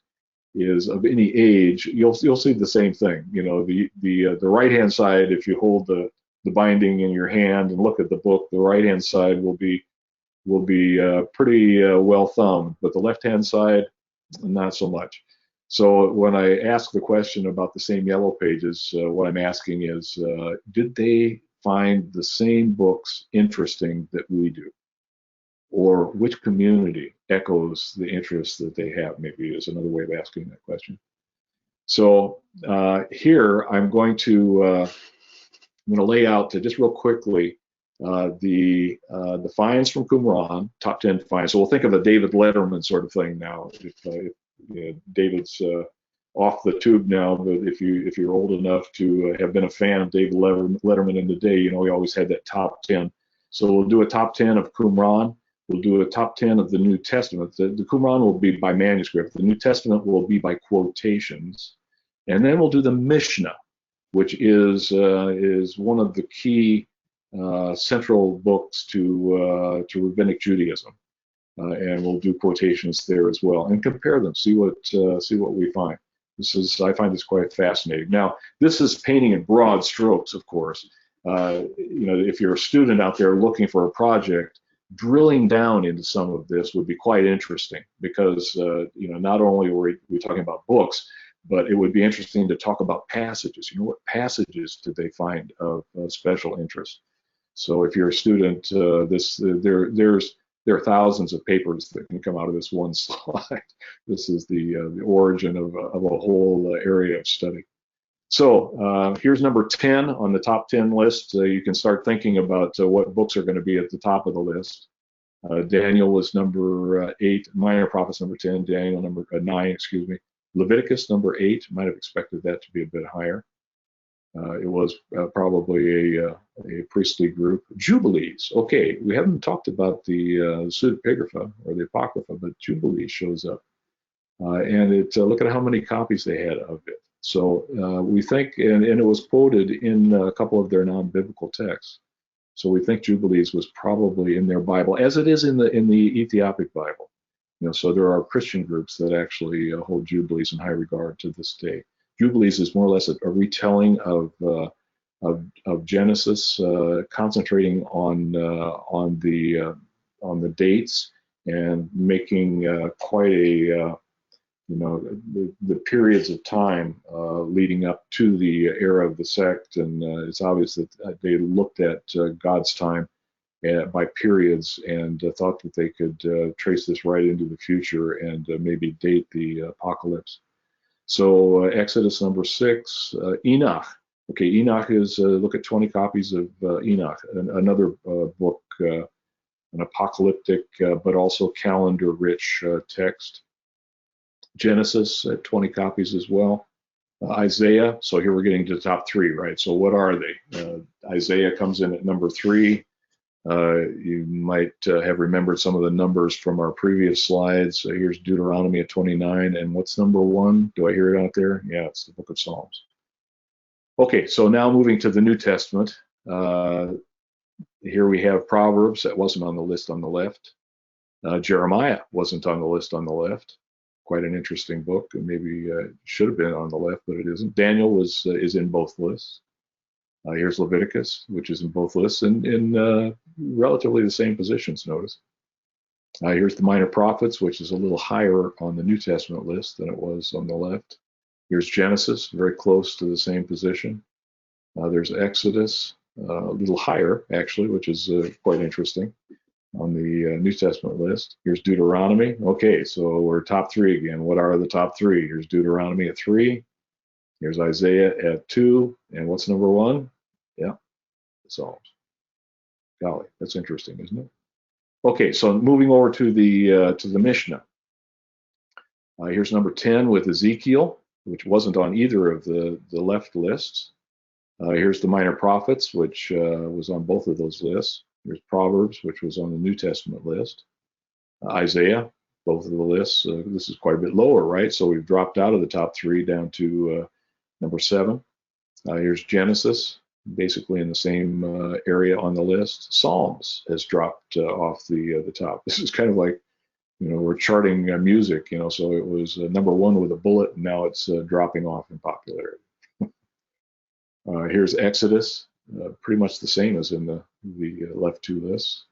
is of any age, you'll see the same thing. You know, the right hand side, if you hold the binding in your hand and look at the book, the right hand side will be pretty well thumbed, but the left hand side, not so much. So when I ask the question about the same yellow pages, what I'm asking is, did they find the same books interesting that we do? Or which community echoes the interests that they have, maybe is another way of asking that question. So here I'm going to lay out just real quickly the finds from Qumran, top 10 finds. So we'll think of a David Letterman sort of thing now. If David's off the tube now, but if you're old enough to have been a fan of David Letterman in the day, you know, we always had that top 10. So we'll do a top 10 of Qumran. We'll do a top 10 of the New Testament. The Qumran will be by manuscript. The New Testament will be by quotations. And then we'll do the Mishnah, which is one of the key central books to rabbinic Judaism. And we'll do quotations there as well and compare them, see what we find. I find this quite fascinating. Now, this is painting in broad strokes, of course. If you're a student out there looking for a project, drilling down into some of this would be quite interesting because not only were we talking about books, but it would be interesting to talk about passages. You know, what passages did they find of special interest? So if you're a student, there are thousands of papers that can come out of this one slide. This is the origin of a whole area of study. So here's number 10 on the top 10 list. You can start thinking about what books are going to be at the top of the list. Daniel was number 8, Minor Prophets number 10, Daniel number 9, excuse me. Leviticus number 8, might have expected that to be a bit higher. It was probably a priestly group. Jubilees, okay, we haven't talked about the pseudepigrapha or the apocrypha, but Jubilees shows up. And look at how many copies they had of it. So we think, and it was quoted in a couple of their non-biblical texts. So we think Jubilees was probably in their Bible, as it is in the Ethiopic Bible. So there are Christian groups that actually hold Jubilees in high regard to this day. Jubilees is more or less a retelling of Genesis, concentrating on the dates and making quite a the periods of time leading up to the era of the sect, and it's obvious that they looked at God's time by periods and thought that they could trace this right into the future and maybe date the apocalypse. So Exodus number 6, Enoch. Okay, Enoch is, look at 20 copies of Enoch, another book, an apocalyptic but also calendar-rich text. Genesis, 20 copies as well. Isaiah, so here we're getting to the top 3, right? So what are they? Isaiah comes in at number 3. You might have remembered some of the numbers from our previous slides. Here's Deuteronomy at 29, and what's number 1? Do I hear it out there? Yeah, it's the book of Psalms. Okay, so now moving to the New Testament. Here we have Proverbs, that wasn't on the list on the left. Jeremiah wasn't on the list on the left. Quite an interesting book, and maybe should have been on the left, but it isn't. Daniel is in both lists. Here's Leviticus, which is in both lists, and in relatively the same positions, notice. Here's the Minor Prophets, which is a little higher on the New Testament list than it was on the left. Here's Genesis, very close to the same position. There's Exodus, a little higher, actually, which is quite interesting on the New Testament list. Here's Deuteronomy. Okay, so we're top 3 again. What are the top 3? Here's Deuteronomy at 3. Here's Isaiah at 2. And what's number 1? Yeah, Psalms. Golly, that's interesting, isn't it? Okay, so moving over to the Mishnah. Here's number 10 with Ezekiel, which wasn't on either of the left lists. Here's the Minor Prophets, which was on both of those lists. Here's Proverbs, which was on the New Testament list. Isaiah, both of the lists. This is quite a bit lower, right? So we've dropped out of the top 3 down to number 7. Here's Genesis, basically in the same area on the list. Psalms has dropped off the top. This is kind of like, we're charting music, so it was number 1 with a bullet, and now it's dropping off in popularity. Here's Exodus, pretty much the same as in the left 2 lists.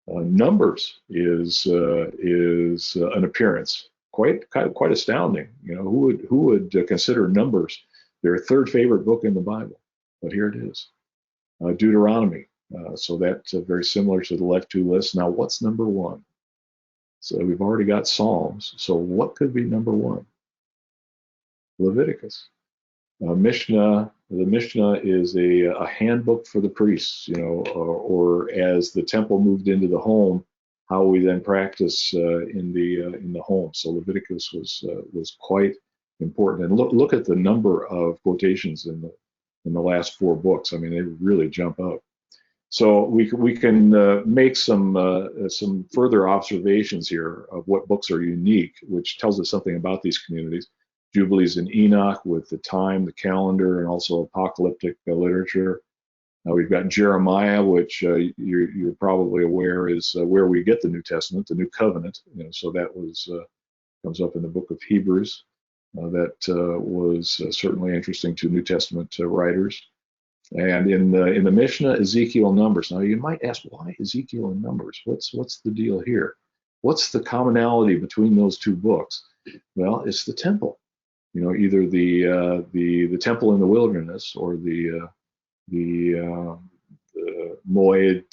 Numbers is an appearance quite astounding. You know, who would consider Numbers their third favorite book in the Bible? But here it is, Deuteronomy. So that's very similar to the left two lists. Now, what's number one? So we've already got Psalms. So what could be number one? Leviticus. Mishnah. The Mishnah is a handbook for the priests, you know, or as the temple moved into the home, how we then practice in the home. So Leviticus was quite important. And look at the number of quotations in the last 4 books. I mean, they really jump up. So we can make some further observations here of what books are unique, which tells us something about these communities. Jubilees in Enoch with the time, the calendar, and also apocalyptic literature. We've got Jeremiah, which you're probably aware is where we get the New Testament, the New Covenant. You know, so that was comes up in the book of Hebrews. That was certainly interesting to New Testament writers. And in the Mishnah, Ezekiel, Numbers. Now you might ask, why Ezekiel and Numbers? What's the deal here? What's the commonality between those 2 books? Well, it's the temple. You know, either the temple in the wilderness, or the moed,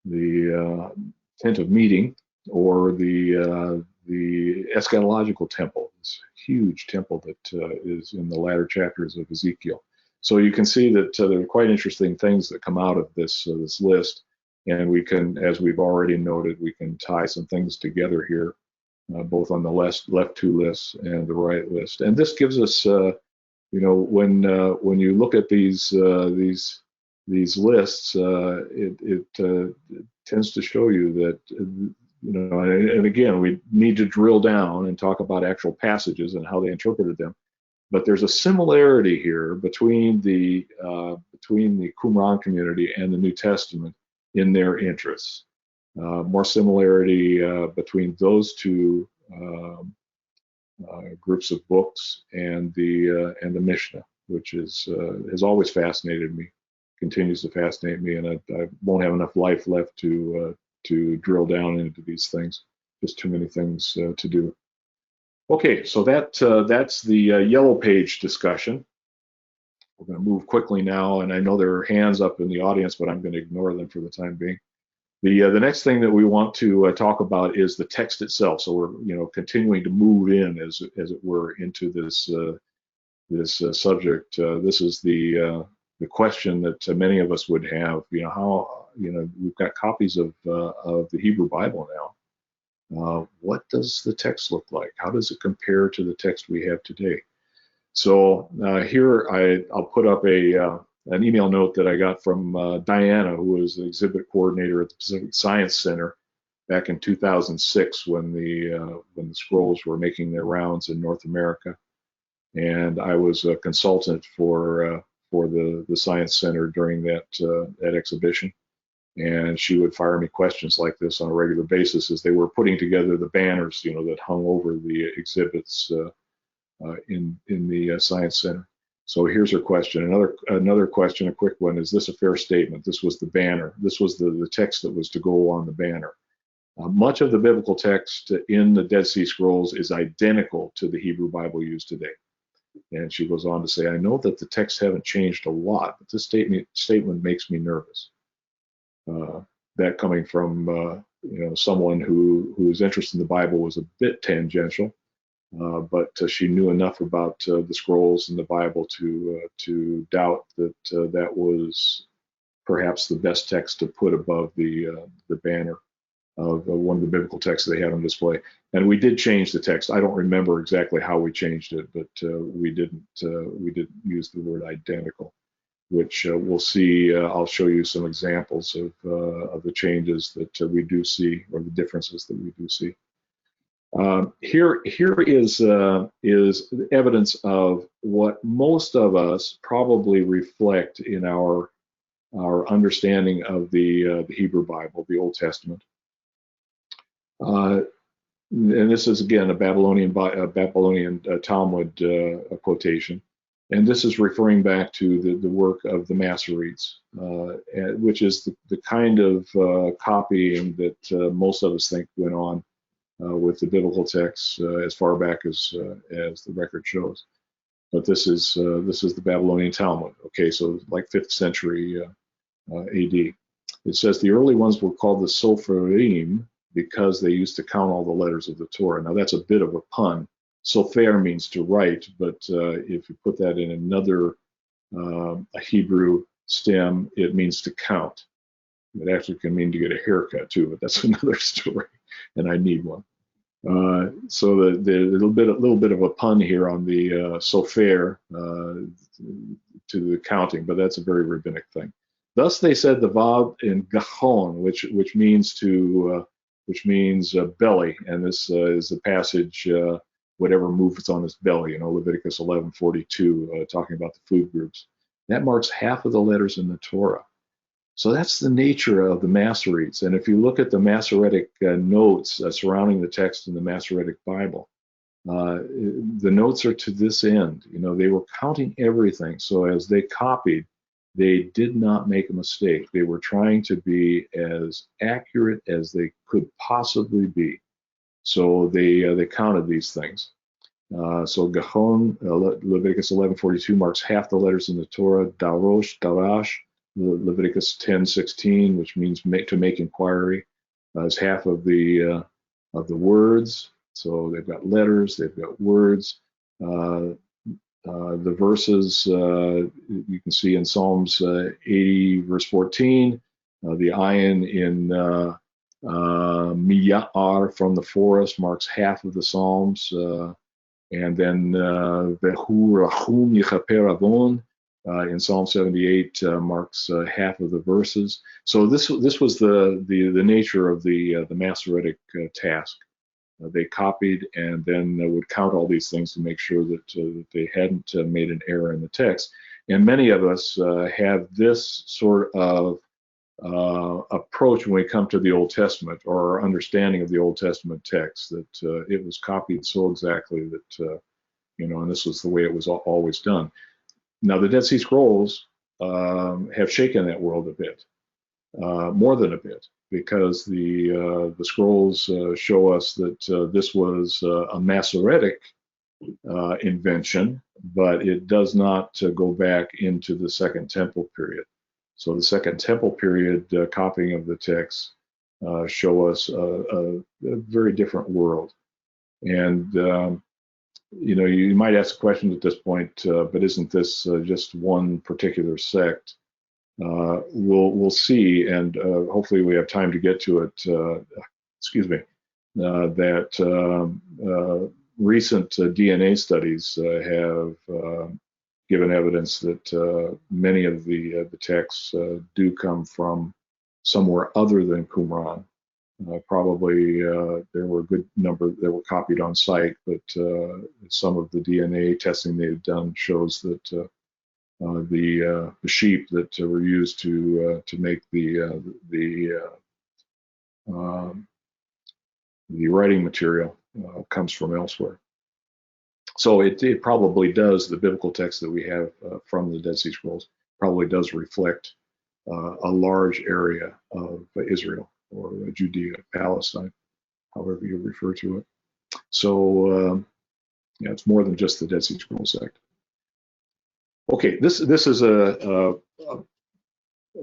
the tent of meeting, or the eschatological temple, this huge temple that is in the latter chapters of Ezekiel. So you can see that there are quite interesting things that come out of this list, and we can, as we've already noted, we can tie some things together here, both on the left 2 lists and the right list. And this gives us, you know, when you look at these lists, it tends to show you that, you know, and again, we need to drill down and talk about actual passages and how they interpreted them. But there's a similarity here between the Qumran community and the New Testament in their interests. More similarity between those 2 groups of books and the Mishnah, which has always fascinated me, continues to fascinate me, and I won't have enough life left to drill down into these things. Just too many things to do. Okay, so that's the yellow page discussion. We're going to move quickly now, and I know there are hands up in the audience, but I'm going to ignore them for the time being. The next thing that we want to talk about is the text itself. So we're continuing to move in as it were into this subject. This is the question that many of us would have. How we've got copies of the Hebrew Bible now. What does the text look like? How does it compare to the text we have today? So here I'll put up an email note that I got from Diana, who was the exhibit coordinator at the Pacific Science Center back in 2006 when the scrolls were making their rounds in North America, and I was a consultant for the Science Center during that exhibition. And she would fire me questions like this on a regular basis as they were putting together the banners, that hung over the exhibits in the Science Center. So here's her question. Another question, a quick one. Is this a fair statement? This was the banner. This was the text that was to go on the banner. Much of the biblical text in the Dead Sea Scrolls is identical to the Hebrew Bible used today. And she goes on to say, I know that the texts haven't changed a lot, but this statement makes me nervous. That coming from someone whose interest in the Bible was a bit tangential. But she knew enough about the scrolls and the Bible to doubt that that was perhaps the best text to put above the banner of one of the biblical texts they had on display. And we did change the text. I don't remember exactly how we changed it, but we didn't use the word identical, which we'll see. I'll show you some examples of the changes that we do see, or the differences that we do see. Here is evidence of what most of us probably reflect in our understanding of the Hebrew Bible, the Old Testament. And this is again a Babylonian Talmud quotation, and this is referring back to the work of the Masoretes, which is the kind of copying that most of us think went on with the biblical texts as far back as the record shows. But this is the Babylonian Talmud. Okay, so like 5th century AD. It says the early ones were called the Sopherim because they used to count all the letters of the Torah. Now that's a bit of a pun. Sofer means to write, but if you put that in another a Hebrew stem, it means to count. It actually can mean to get a haircut too, but that's another story, and I need one. So the little bit of a pun here on the Sofer to the counting, but that's a very rabbinic thing. Thus they said the Vav in Gachon, which means belly, and this is the passage whatever moves on its belly, Leviticus 11:42, talking about the food groups. That marks half of the letters in the Torah. So that's the nature of the Masoretes. And if you look at the Masoretic notes surrounding the text in the Masoretic Bible, the notes are to this end. They were counting everything. So as they copied, they did not make a mistake. They were trying to be as accurate as they could possibly be. So they counted these things. So Gachon, Leviticus 11:42 marks half the letters in the Torah. Darosh, Darash, Leviticus 10:16, which means to make inquiry, is half of the words. So they've got letters, they've got words. The verses you can see in Psalms 80 verse 14, the ayin in Miya'ar from the forest marks half of the Psalms, and then Vehu Rachum Yechaper Avon in Psalm 78 marks half of the verses. So this was the nature of the Masoretic task. They copied and then would count all these things to make sure that they hadn't made an error in the text. And many of us have this sort of approach when we come to the Old Testament, or our understanding of the Old Testament text, that it was copied so exactly that, and this was the way it was always done. Now, the Dead Sea Scrolls have shaken that world a bit, more than a bit, because the scrolls show us that this was a Masoretic invention, but it does not go back into the Second Temple period. So the Second Temple period copying of the text show us a very different world. And you might ask a question at this point, but isn't this just one particular sect? We'll see, and hopefully we have time to get to it. Excuse me. That recent DNA studies have given evidence that many of the texts do come from somewhere other than Qumran. Probably there were a good number that were copied on site, but some of the DNA testing they've done shows that the sheep that were used to make the writing material comes from elsewhere. So it probably does, the biblical text that we have from the Dead Sea Scrolls probably does reflect a large area of Israel, or Judea, Palestine, however you refer to it. So it's more than just the Dead Sea Scrolls sect. Okay, this is a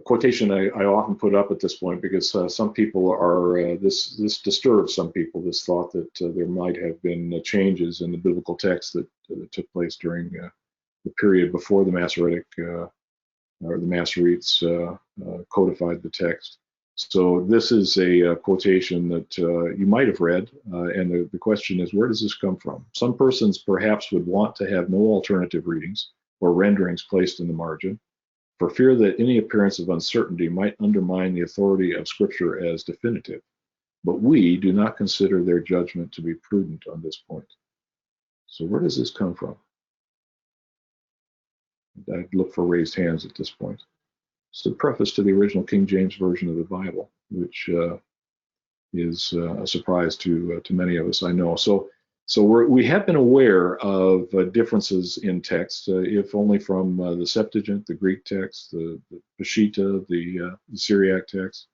quotation I often put up at this point, because some people are, this disturbs some people, this thought that there might have been changes in the biblical text that took place during the period before the Masoretic, or the Masoretes codified the text. So this is a quotation that you might have read, and the question is, where does this come from? Some persons perhaps would want to have no alternative readings or renderings placed in the margin, for fear that any appearance of uncertainty might undermine the authority of Scripture as definitive. But we do not consider their judgment to be prudent on this point. So where does this come from? I'd look for raised hands at this point. It's the preface to the original King James Version of the Bible, which is a surprise to many of us, I know. So we have been aware of differences in text, if only from the Septuagint, the Greek text, the Peshitta, the Syriac text.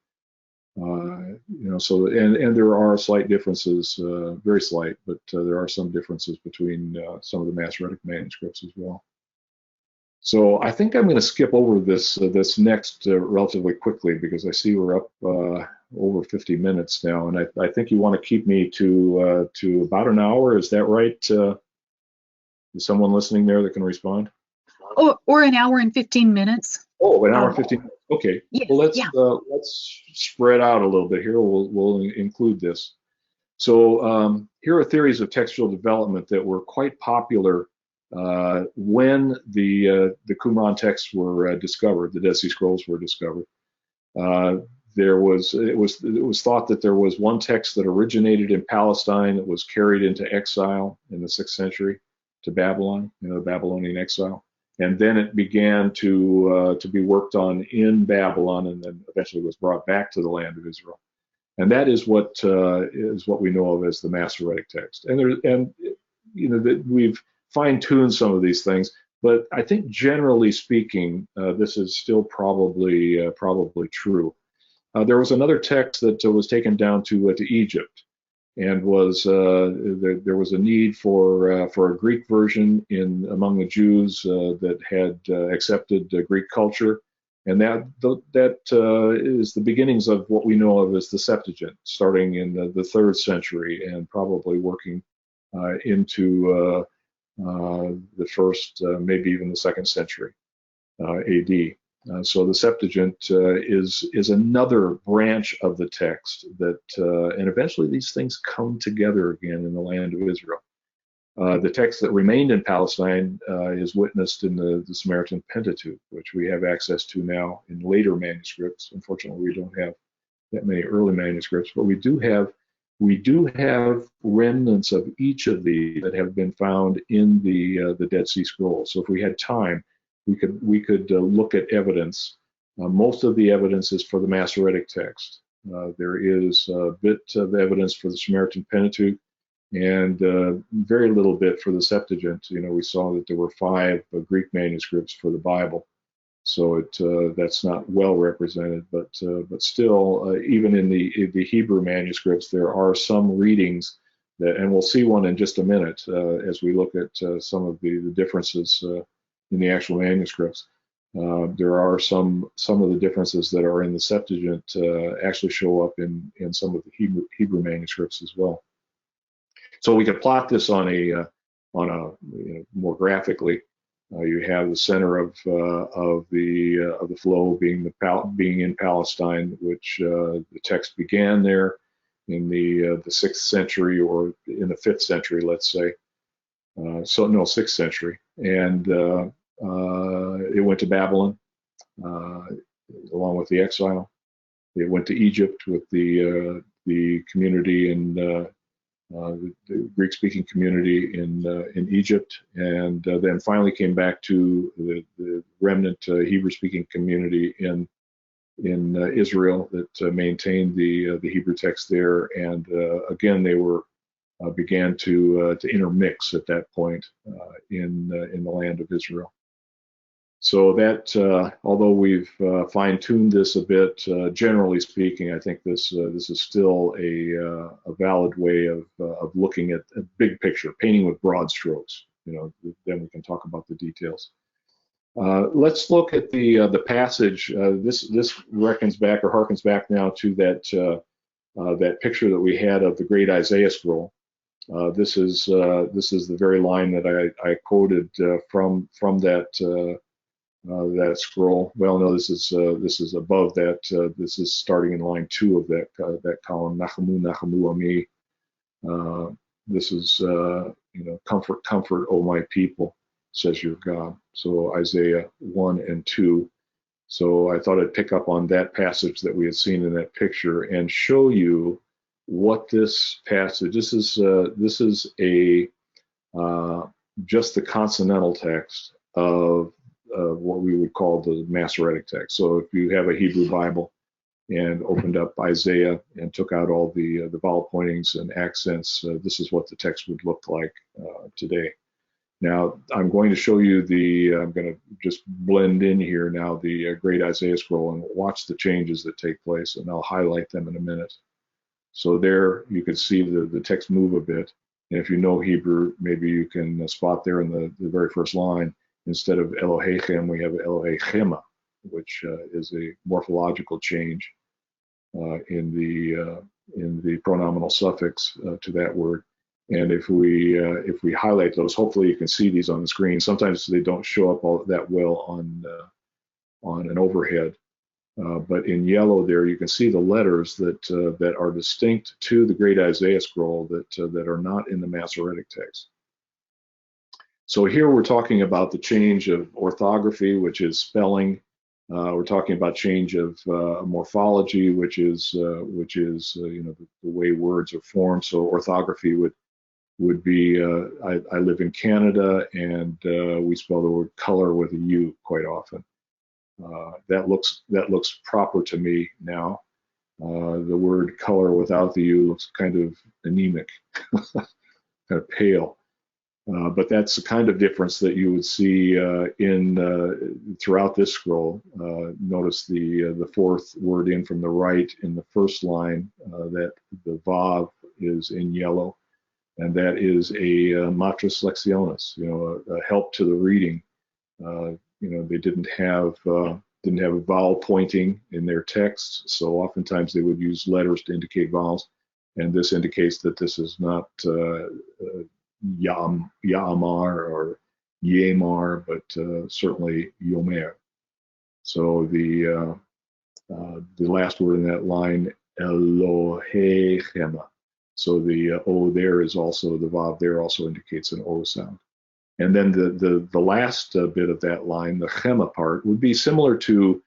So and there are slight differences, very slight, but there are some differences between some of the Masoretic manuscripts as well. So I think I'm going to skip over this next relatively quickly, because I see we're up over 50 minutes now, and I think you want to keep me to about an hour. Is that right? Is someone listening there that can respond? Or an hour and 15 minutes. Oh, an hour and 15 minutes. Okay. Yes, Well, yeah. let's spread out a little bit here. We'll include this. So here are theories of textual development that were quite popular when the Qumran texts were discovered. The Dead Sea Scrolls were discovered. It was thought that there was one text that originated in Palestine that was carried into exile in the 6th century to Babylon, the Babylonian exile, and then it began to be worked on in Babylon, and then eventually was brought back to the land of Israel. And that is what we know of as the Masoretic text. And that we've fine-tuned some of these things, but I think generally speaking, this is still probably true. There was another text that was taken down to Egypt, and there was a need for a Greek version among the Jews that had accepted Greek culture. And that is the beginnings of what we know of as the Septuagint, starting in the 3rd century and probably working into the 1st, maybe even the 2nd century AD. So the Septuagint is another branch of the text that, and eventually these things come together again in the land of Israel. The text that remained in Palestine is witnessed in the Samaritan Pentateuch, which we have access to now in later manuscripts. Unfortunately, we don't have that many early manuscripts, but we do have remnants of each of these that have been found in the Dead Sea Scrolls. So if we had time, we could look at evidence. Most of the evidence is for the Masoretic text. There is a bit of evidence for the Samaritan Pentateuch, and very little bit for the Septuagint. We saw that there were 5 Greek manuscripts for the Bible, so that's not well represented. But still, even in the Hebrew manuscripts, there are some readings that, and we'll see one in just a minute as we look at some of the differences in the actual manuscripts. There are some of the differences that are in the Septuagint actually show up in some of the Hebrew manuscripts as well. So we could plot this on a more graphically. You have the center of the flow being in Palestine, which the text began there in the 6th century, or in the 5th century, let's say. 6th century, and it went to Babylon along with the exile. It went to Egypt with the community in the Greek-speaking community in Egypt, and then finally came back to the remnant Hebrew-speaking community in Israel that maintained the Hebrew text there, and again they began to intermix at that point in the land of Israel. So that, although we've fine-tuned this a bit, generally speaking, I think this is still a valid way of looking at a big picture, painting with broad strokes. Then we can talk about the details. Let's look at the passage. This harkens back now to that picture that we had of the great Isaiah scroll. This is the very line that I quoted from that scroll. Well, no, this is above that. This is starting in line 2 of that column. Nachamu, Nachamu Ami. This is comfort, comfort, O my people, says your God. So Isaiah 1 and 2. So I thought I'd pick up on that passage that we had seen in that picture and show you what this passage. This is just the consonantal text of what we would call the Masoretic text. So if you have a Hebrew Bible and opened up Isaiah and took out all the vowel pointings and accents, this is what the text would look like today. Now, I'm going to show you I'm going to just blend in here now the Great Isaiah Scroll and watch the changes that take place, and I'll highlight them in a minute. So there you can see the text move a bit. And if you know Hebrew, maybe you can spot there in the very first line, instead of Elohechem, we have Elohechema, which is a morphological change in the pronominal suffix to that word. And if we highlight those, hopefully you can see these on the screen. Sometimes they don't show up all that well on an overhead, but in yellow there you can see the letters that are distinct to the Great Isaiah Scroll that are not in the Masoretic text. So here we're talking about the change of orthography, which is spelling. We're talking about change of morphology, which is you know, the way words are formed. So orthography would be I live in Canada, and we spell the word color with a U quite often. That looks proper to me now. The word color without the U looks kind of anemic, kind of pale. But that's the kind of difference that you would see throughout this scroll. Notice the fourth word in from the right in the first line, that the vav is in yellow, and that is a matris lectionis, you know, a help to the reading. You know, they didn't have a vowel pointing in their texts, so oftentimes they would use letters to indicate vowels, and this indicates that this is not Ya'amar or Yemar, but certainly Yomer. So the last word in that line, Elohechema. So the O there is also, the Vav there also indicates an O sound. And then the last bit of that line, the Chema part, would be similar to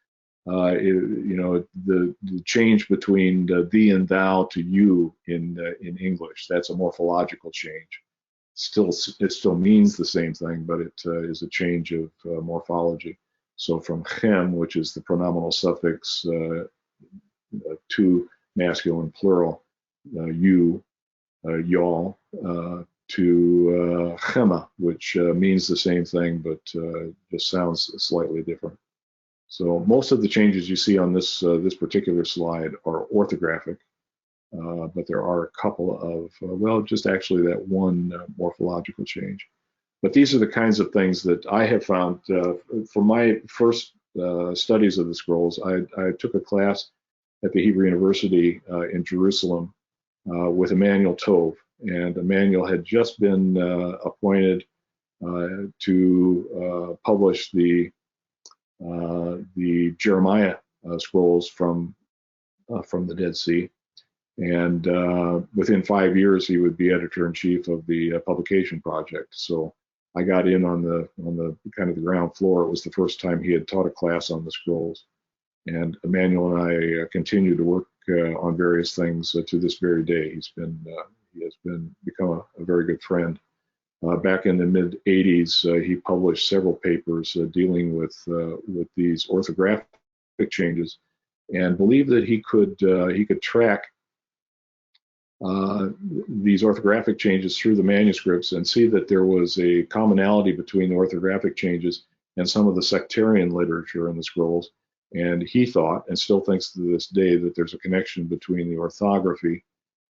you know, the change between thee and thou to you in English. That's a morphological change. It still means the same thing, but it is a change of morphology. So from chem, which is the pronominal suffix to masculine plural, you, y'all, to chema, which means the same thing, but just sounds slightly different. So most of the changes you see on this particular slide are orthographic. But there are a couple of, well, just actually that one morphological change. But these are the kinds of things that I have found. For my first studies of the scrolls, I took a class at the Hebrew University in Jerusalem with Emmanuel Tov, and Emmanuel had just been appointed to publish the Jeremiah scrolls from the Dead Sea. And within 5 years, he would be editor-in-chief of the publication project. So I got in on the kind of the ground floor. It was the first time he had taught a class on the scrolls. And Emmanuel and I continue to work on various things to this very day. He has become a very good friend. Back in the mid '80s, he published several papers dealing with these orthographic changes, and believed that he could track these orthographic changes through the manuscripts and see that there was a commonality between the orthographic changes and some of the sectarian literature in the scrolls. And he thought, and still thinks to this day, that there's a connection between the orthography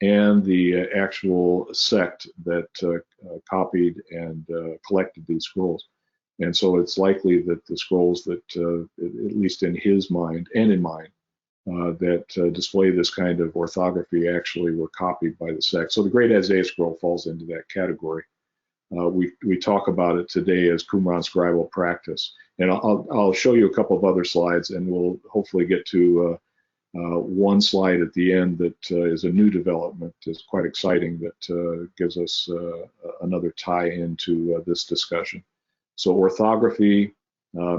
and the actual sect that copied and collected these scrolls. And so it's likely that the scrolls that, at least in his mind and in mine, that display this kind of orthography actually were copied by the sect. So the Great Isaiah Scroll falls into that category. We talk about it today as Qumran scribal practice. And I'll show you a couple of other slides, and we'll hopefully get to one slide at the end that is a new development. It's quite exciting, that gives us another tie into this discussion. So orthography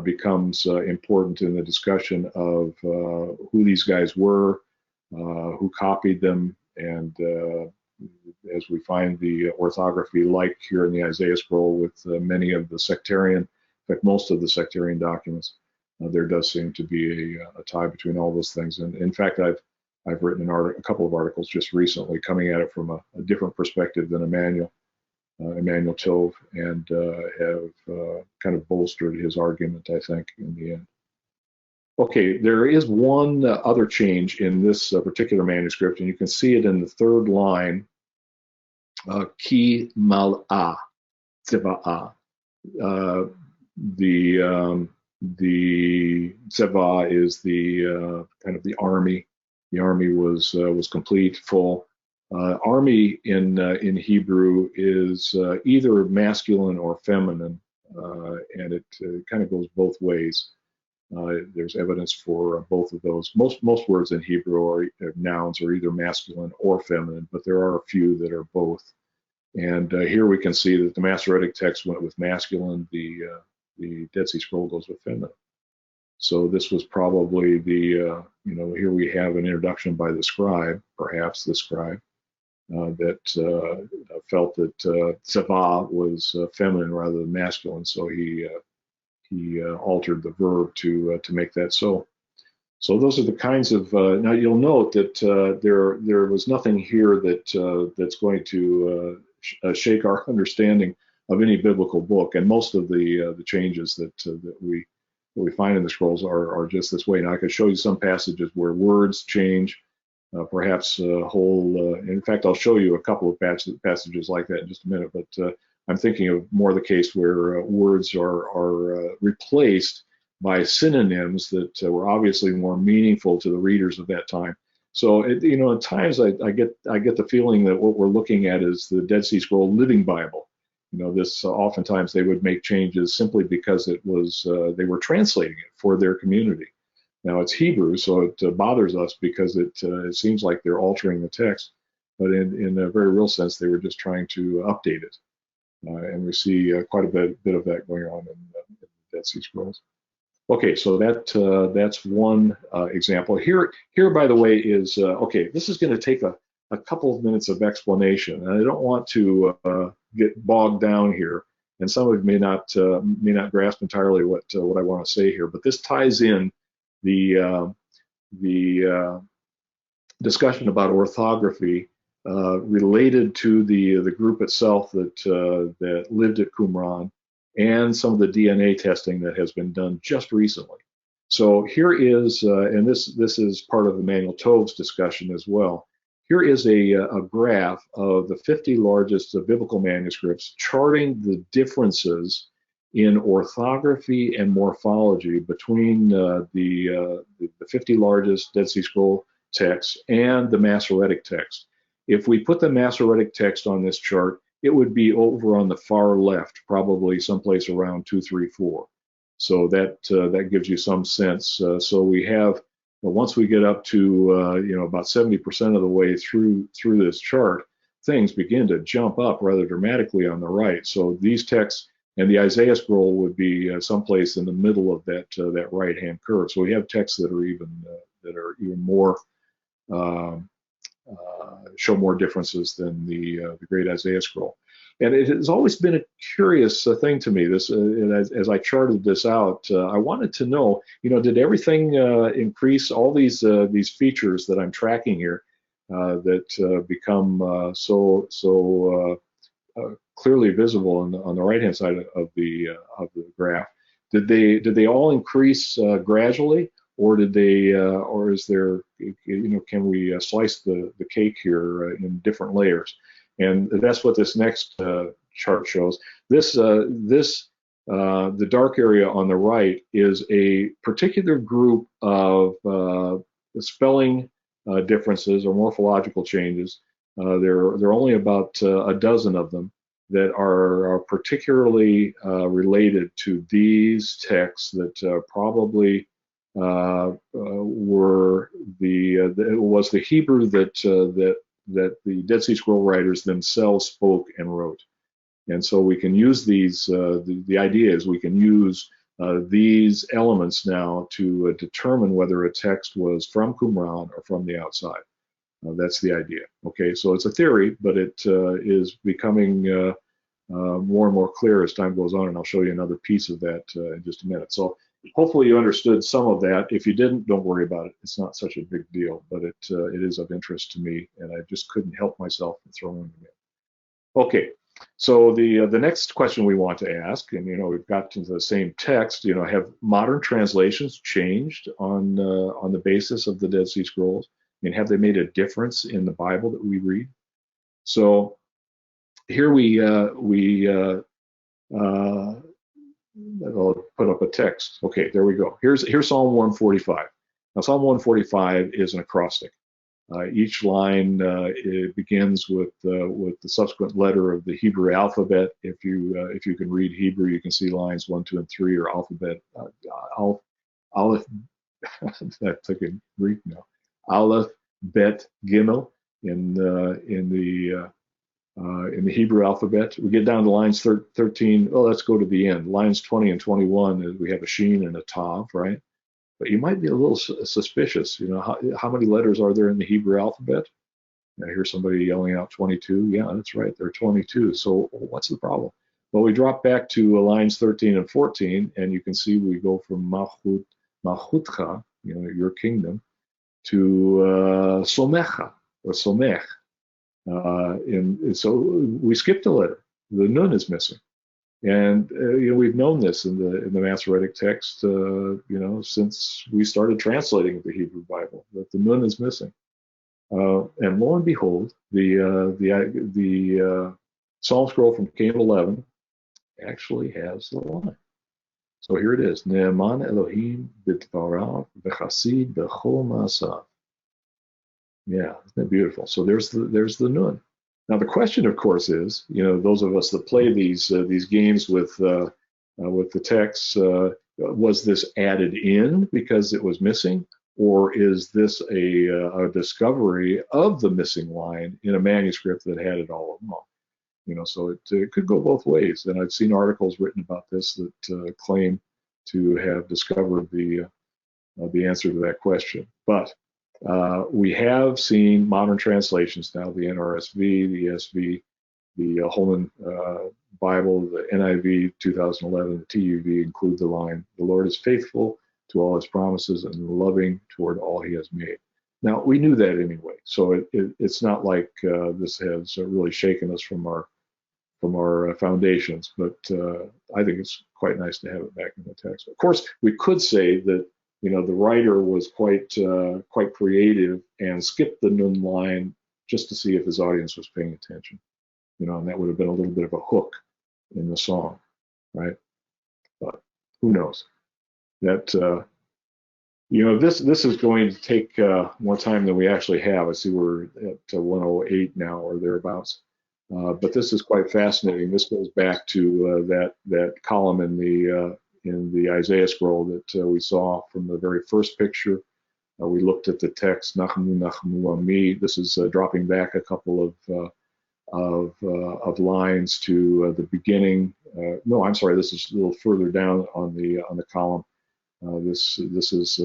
becomes important in the discussion of who these guys were, who copied them, and as we find the orthography, like here in the Isaiah Scroll with many of the sectarian, in fact, most of the sectarian documents, there does seem to be a tie between all those things. And in fact, I've written a couple of articles just recently coming at it from a different perspective than Emmanuel. Emmanuel Tove, and have kind of bolstered his argument, I think, in the end. Okay, there is one other change in this particular manuscript, and you can see it in the third line, ki mal'a, tzeva'a. The tzeva is the kind of the army. The army was complete, full. Army in Hebrew is either masculine or feminine, and it kind of goes both ways. There's evidence for both of those. Most words in Hebrew are nouns are either masculine or feminine, but there are a few that are both. And here we can see that the Masoretic text went with masculine, the Dead Sea Scroll goes with feminine. So this was probably the, here we have an introduction by the scribe, perhaps the scribe, that felt that tzeva was feminine rather than masculine, so he altered the verb to make that so. So those are the kinds of. Now you'll note that there was nothing here that that's going to shake our understanding of any biblical book, and most of the changes that we find in the scrolls are just this way. Now I could show you some passages where words change. Perhaps whole, in fact, I'll show you a couple of passages like that in just a minute, but I'm thinking of more the case where words are replaced by synonyms that were obviously more meaningful to the readers of that time. So, at times I get the feeling that what we're looking at is the Dead Sea Scroll Living Bible. This oftentimes they would make changes simply because it was they were translating it for their community. Now it's Hebrew, so it bothers us because it seems like they're altering the text, but in a very real sense, they were just trying to update it. And we see quite a bit of that going on in the Dead Sea Scrolls. Okay, so that's one example. Here, by the way, is okay. This is going to take a couple of minutes of explanation, and I don't want to get bogged down here. And some of you may not grasp entirely what I want to say here, but this ties in the discussion about orthography related to the group itself that lived at Qumran, and some of the DNA testing that has been done just recently. So here is, and this is part of Emmanuel Tove's discussion as well. Here is a graph of the 50 largest biblical manuscripts charting the differences in orthography and morphology between the 50 largest Dead Sea Scroll texts and the Masoretic text. If we put the Masoretic text on this chart, it would be over on the far left, probably someplace around 2, 3, 4. So that gives you some sense. So we have, once we get up to about 70% of the way through this chart, things begin to jump up rather dramatically on the right. So these texts and the Isaiah scroll would be someplace in the middle of that right-hand curve. So we have texts that are even more show more differences than the great Isaiah scroll. And it has always been a curious thing to me. This, as I charted this out, I wanted to know, did everything increase? All these features that I'm tracking here that become so clearly visible on the right-hand side of the graph. Did they all increase gradually, or did they, or is there, can we slice the cake here in different layers? And that's what this next chart shows. The dark area on the right is a particular group of spelling differences or morphological changes. There are only about a dozen of them that are particularly related to these texts that probably were it was the Hebrew that the Dead Sea Scroll writers themselves spoke and wrote. And so we can use these, the idea is we can use these elements now to determine whether a text was from Qumran or from the outside. That's the idea. Okay, so it's a theory, but it is becoming more and more clear as time goes on, and I'll show you another piece of that in just a minute. So hopefully you understood some of that. If you didn't, don't worry about it. It's not such a big deal, but it is of interest to me, and I just couldn't help myself from throwing them in. Okay, So the next question we want to ask, and we've got to the same text, have modern translations changed on the basis of the Dead Sea Scrolls? I mean, have they made a difference in the Bible that we read? So here I'll put up a text. Okay, there we go. Here's Psalm 145. Now, Psalm 145 is an acrostic. Each line it begins with the subsequent letter of the Hebrew alphabet. If you can read Hebrew, you can see lines 1, 2, and 3 are alphabet. Aleph. That took a Greek now. Aleph, Bet, Gimel in the Hebrew alphabet. We get down to lines 13. Oh, let's go to the end. Lines 20 and 21. We have a sheen and a tav, right? But you might be a little suspicious. How many letters are there in the Hebrew alphabet? I hear somebody yelling out 22. Yeah, that's right. There are 22. So what's the problem? Well, we drop back to lines 13 and 14, and you can see we go from Malchutcha, your kingdom, to Somecha, or Somech. And so we skipped a letter. The nun is missing. And we've known this in the Masoretic text, since we started translating the Hebrew Bible, that the nun is missing. And lo and behold, the Psalm scroll from Canon 11 actually has the line. So here it is: Ne'eman Elohim b'dvarav v'chasid b'chol ma'asav. Yeah, isn't that beautiful? So there's the nun. Now the question, of course, is, those of us that play these games with the text, was this added in because it was missing, or is this a discovery of the missing line in a manuscript that had it all along? So it could go both ways. And I've seen articles written about this that claim to have discovered the answer to that question. But we have seen modern translations now, the NRSV, the ESV, the Holman Bible, the NIV 2011, the TUV include the line, "The Lord is faithful to all his promises and loving toward all he has made." Now, we knew that anyway, so it's not like this has really shaken us from our foundations, but I think it's quite nice to have it back in the text. Of course, we could say that the writer was quite creative and skipped the nun line just to see if his audience was paying attention, and that would have been a little bit of a hook in the song, right? But who knows? That this is going to take more time than we actually have. I see we're at 108 now or thereabouts, but this is quite fascinating. This goes back to that column in the Isaiah scroll that we saw from the very first picture. We looked at the text, Nachmu, Nachmu Ami. This is dropping back a couple of lines to the beginning. No, I'm sorry, this is a little further down on the column. This is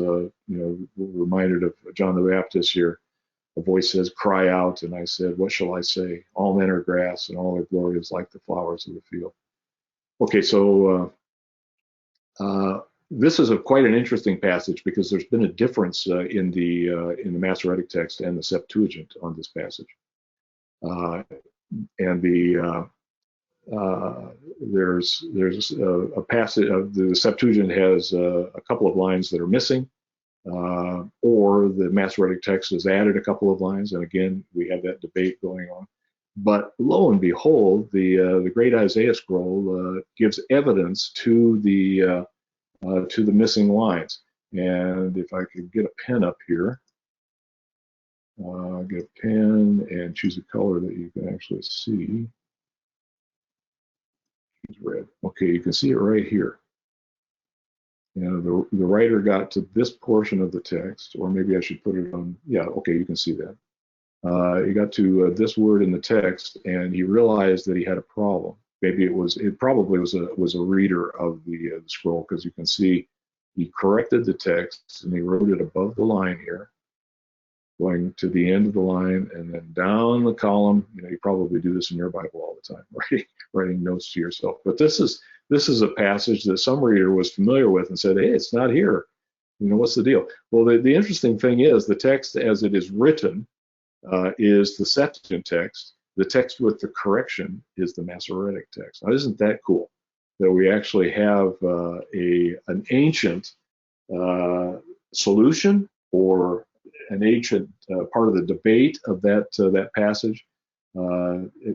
reminded of John the Baptist here. A voice says, "Cry out," and I said, "What shall I say? All men are grass, and all their glory is like the flowers of the field." Okay, so this is quite an interesting passage because there's been a difference in the Masoretic text and the Septuagint on this passage, and there's a passage of the Septuagint has a couple of lines that are missing, or the Masoretic text has added a couple of lines, and again we have that debate going on. But lo and behold, the great Isaiah scroll gives evidence to the missing lines. And if I could get a pen up here, get a pen and choose a color that you can actually see. It's red. Okay, you can see it right here. The writer got to this portion of the text, or maybe I should put it on. Yeah, okay, you can see that. He got to this word in the text, and he realized that he had a problem. Maybe it probably was a reader of the scroll, because you can see he corrected the text and he wrote it above the line here, going to the end of the line and then down the column. You probably do this in your Bible all the time, right? Writing notes to yourself. But this is a passage that some reader was familiar with and said, "Hey, it's not here. What's the deal?" Well, the interesting thing is the text as it is written is the Septuagint text, The text with the correction is the Masoretic text. Now, isn't that cool that we actually have an ancient solution or an ancient part of the debate of that passage,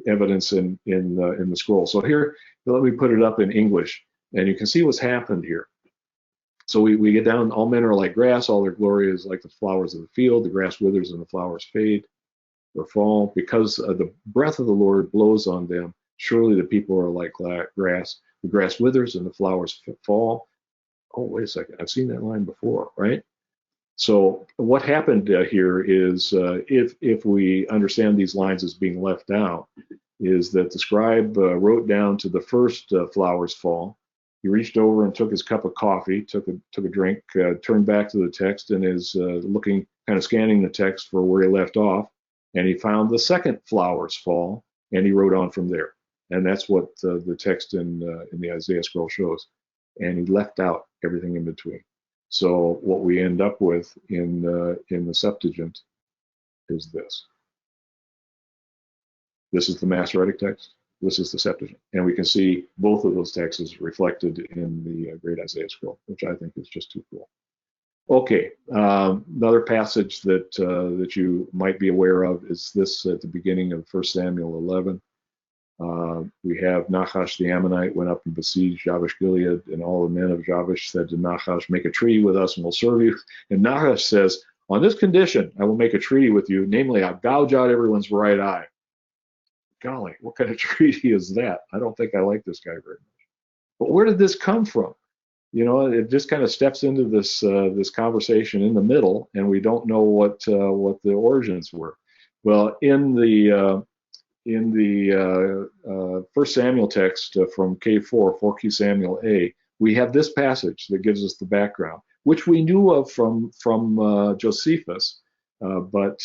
evidence in the scroll. So here, let me put it up in English, and you can see what's happened here. So we get down, all men are like grass, all their glory is like the flowers of the field. The grass withers and the flowers fade or fall, because the breath of the Lord blows on them. Surely the people are like grass. The grass withers and the flowers fall. Oh, wait a second, I've seen that line before, right? So what happened here is, if we understand these lines as being left out, is that the scribe wrote down to the first flowers fall. He reached over and took his cup of coffee, took a drink, turned back to the text, and is looking, kind of scanning the text for where he left off, and he found the second flowers fall, and he wrote on from there. And that's what the text in the Isaiah scroll shows. And he left out everything in between. So what we end up with in the Septuagint is this. This is the Masoretic text. This is the Septuagint. And we can see both of those texts reflected in the Great Isaiah Scroll, which I think is just too cool. Okay, another passage that you might be aware of is this at the beginning of 1 Samuel 11. We have Nahash the Ammonite went up and besieged Jabesh Gilead, and all the men of Jabesh said to Nahash, make a treaty with us and we'll serve you. And Nahash says, on this condition, I will make a treaty with you, namely I'll gouge out everyone's right eye. Golly, what kind of treaty is that? I don't think I like this guy very much. But where did this come from? You know, it just kind of steps into this this conversation in the middle, and we don't know what the origins were. Well, in the 1 Samuel text from K4, 4Q Samuel A, we have this passage that gives us the background, which we knew of from Josephus, but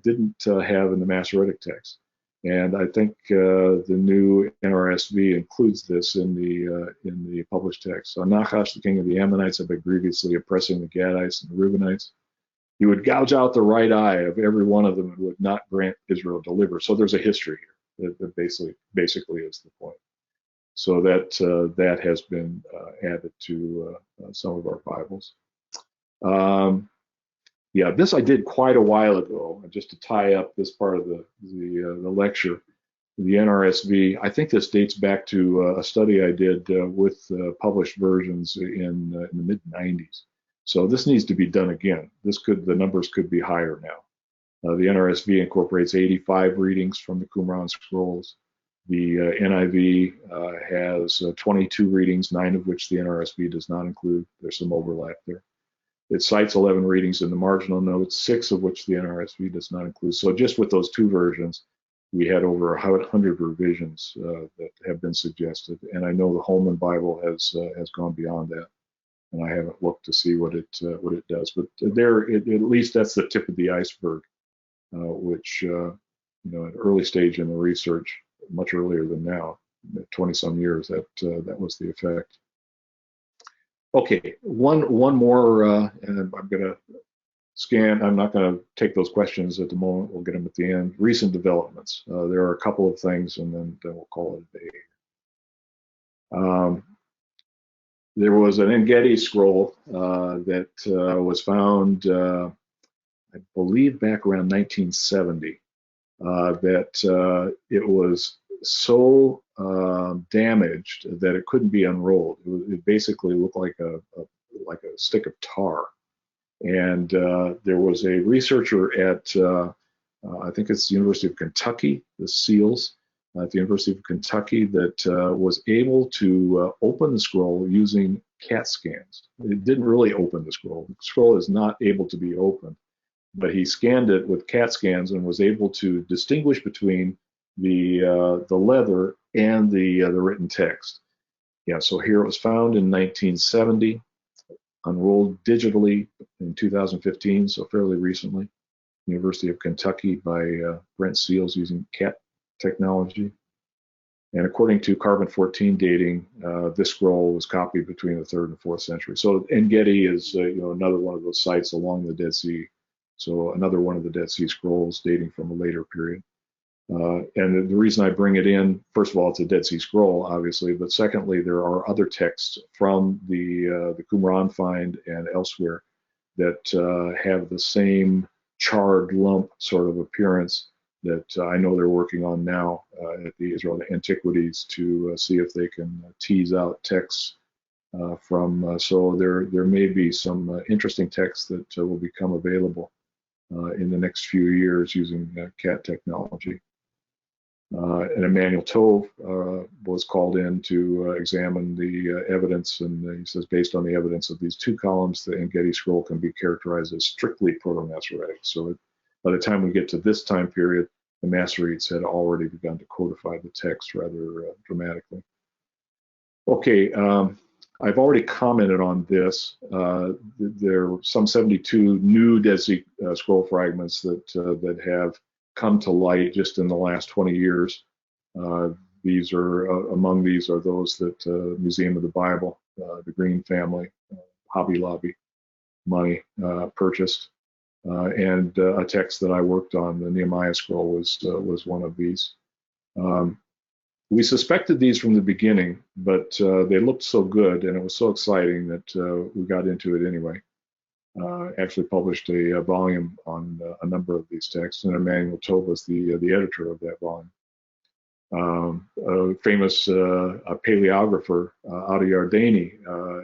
didn't have in the Masoretic text. And I think the new NRSV includes this in the published text. So Nahash, the king of the Ammonites, had been grievously oppressing the Gadites and the Reubenites. He would gouge out the right eye of every one of them and would not grant Israel deliver. So there's a history here that basically is the point. So that has been added to some of our Bibles. Yeah, this I did quite a while ago, just to tie up this part of the lecture. The NRSV, I think this dates back to a study I did with published versions in the mid-90s. So this needs to be done again. The numbers could be higher now. The NRSV incorporates 85 readings from the Qumran scrolls. The NIV has 22 readings, 9 of which the NRSV does not include. There's some overlap there. It cites 11 readings in the marginal notes, 6 of which the NRSV does not include. So just with those two versions, we had over 100 revisions that have been suggested. And I know the Holman Bible has gone beyond that. And I haven't looked to see what it does. But there, at least that's the tip of the iceberg, which, you know, at an early stage in the research, much earlier than now, 20-some years, that was the effect. Okay, one more, and I'm going to scan. I'm not going to take those questions at the moment. We'll get them at the end. Recent developments. There are a couple of things, and then we'll call it a day. There was an En-Gedi scroll that was found, I believe, back around 1970. That it was so damaged that it couldn't be unrolled. It basically looked like a stick of tar. And there was a researcher at I think it's the University of Kentucky, the SEALs at the University of Kentucky, that was able to open the scroll using CAT scans. It didn't really open the scroll. The scroll is not able to be opened, but he scanned it with CAT scans and was able to distinguish between the leather and the written text. Yeah, so here it was found in 1970, unrolled digitally in 2015, so fairly recently. University of Kentucky by Brent Seals using CAT technology. And according to carbon-14 dating, this scroll was copied between the 3rd and 4th century. So En-Gedi is another one of those sites along the Dead Sea. So another one of the Dead Sea scrolls dating from a later period. And the reason I bring it in, first of all, it's a Dead Sea Scroll, obviously, but secondly, there are other texts from the Qumran find and elsewhere that have the same charred lump sort of appearance that I know they're working on now at the Israel Antiquities to see if they can tease out texts from. So there may be some interesting texts that will become available in the next few years using CAT technology. And Emmanuel Tove was called in to examine the evidence, and he says, based on the evidence of these two columns, the Engedi scroll can be characterized as strictly Proto-Masoretic. So by the time we get to this time period, the Masoretes had already begun to codify the text rather dramatically. Okay, I've already commented on this. There are some 72 new Dead Sea Scroll fragments that have come to light just in the last 20 years. These are among these are those that Museum of the Bible, the Green family, Hobby Lobby money purchased, and a text that I worked on, the Nehemiah scroll, was one of these. We suspected these from the beginning, but they looked so good and it was so exciting that we got into it anyway. Actually published a volume on a number of these texts, and Emmanuel Tove was the editor of that volume. A famous paleographer, Ada Yardeni,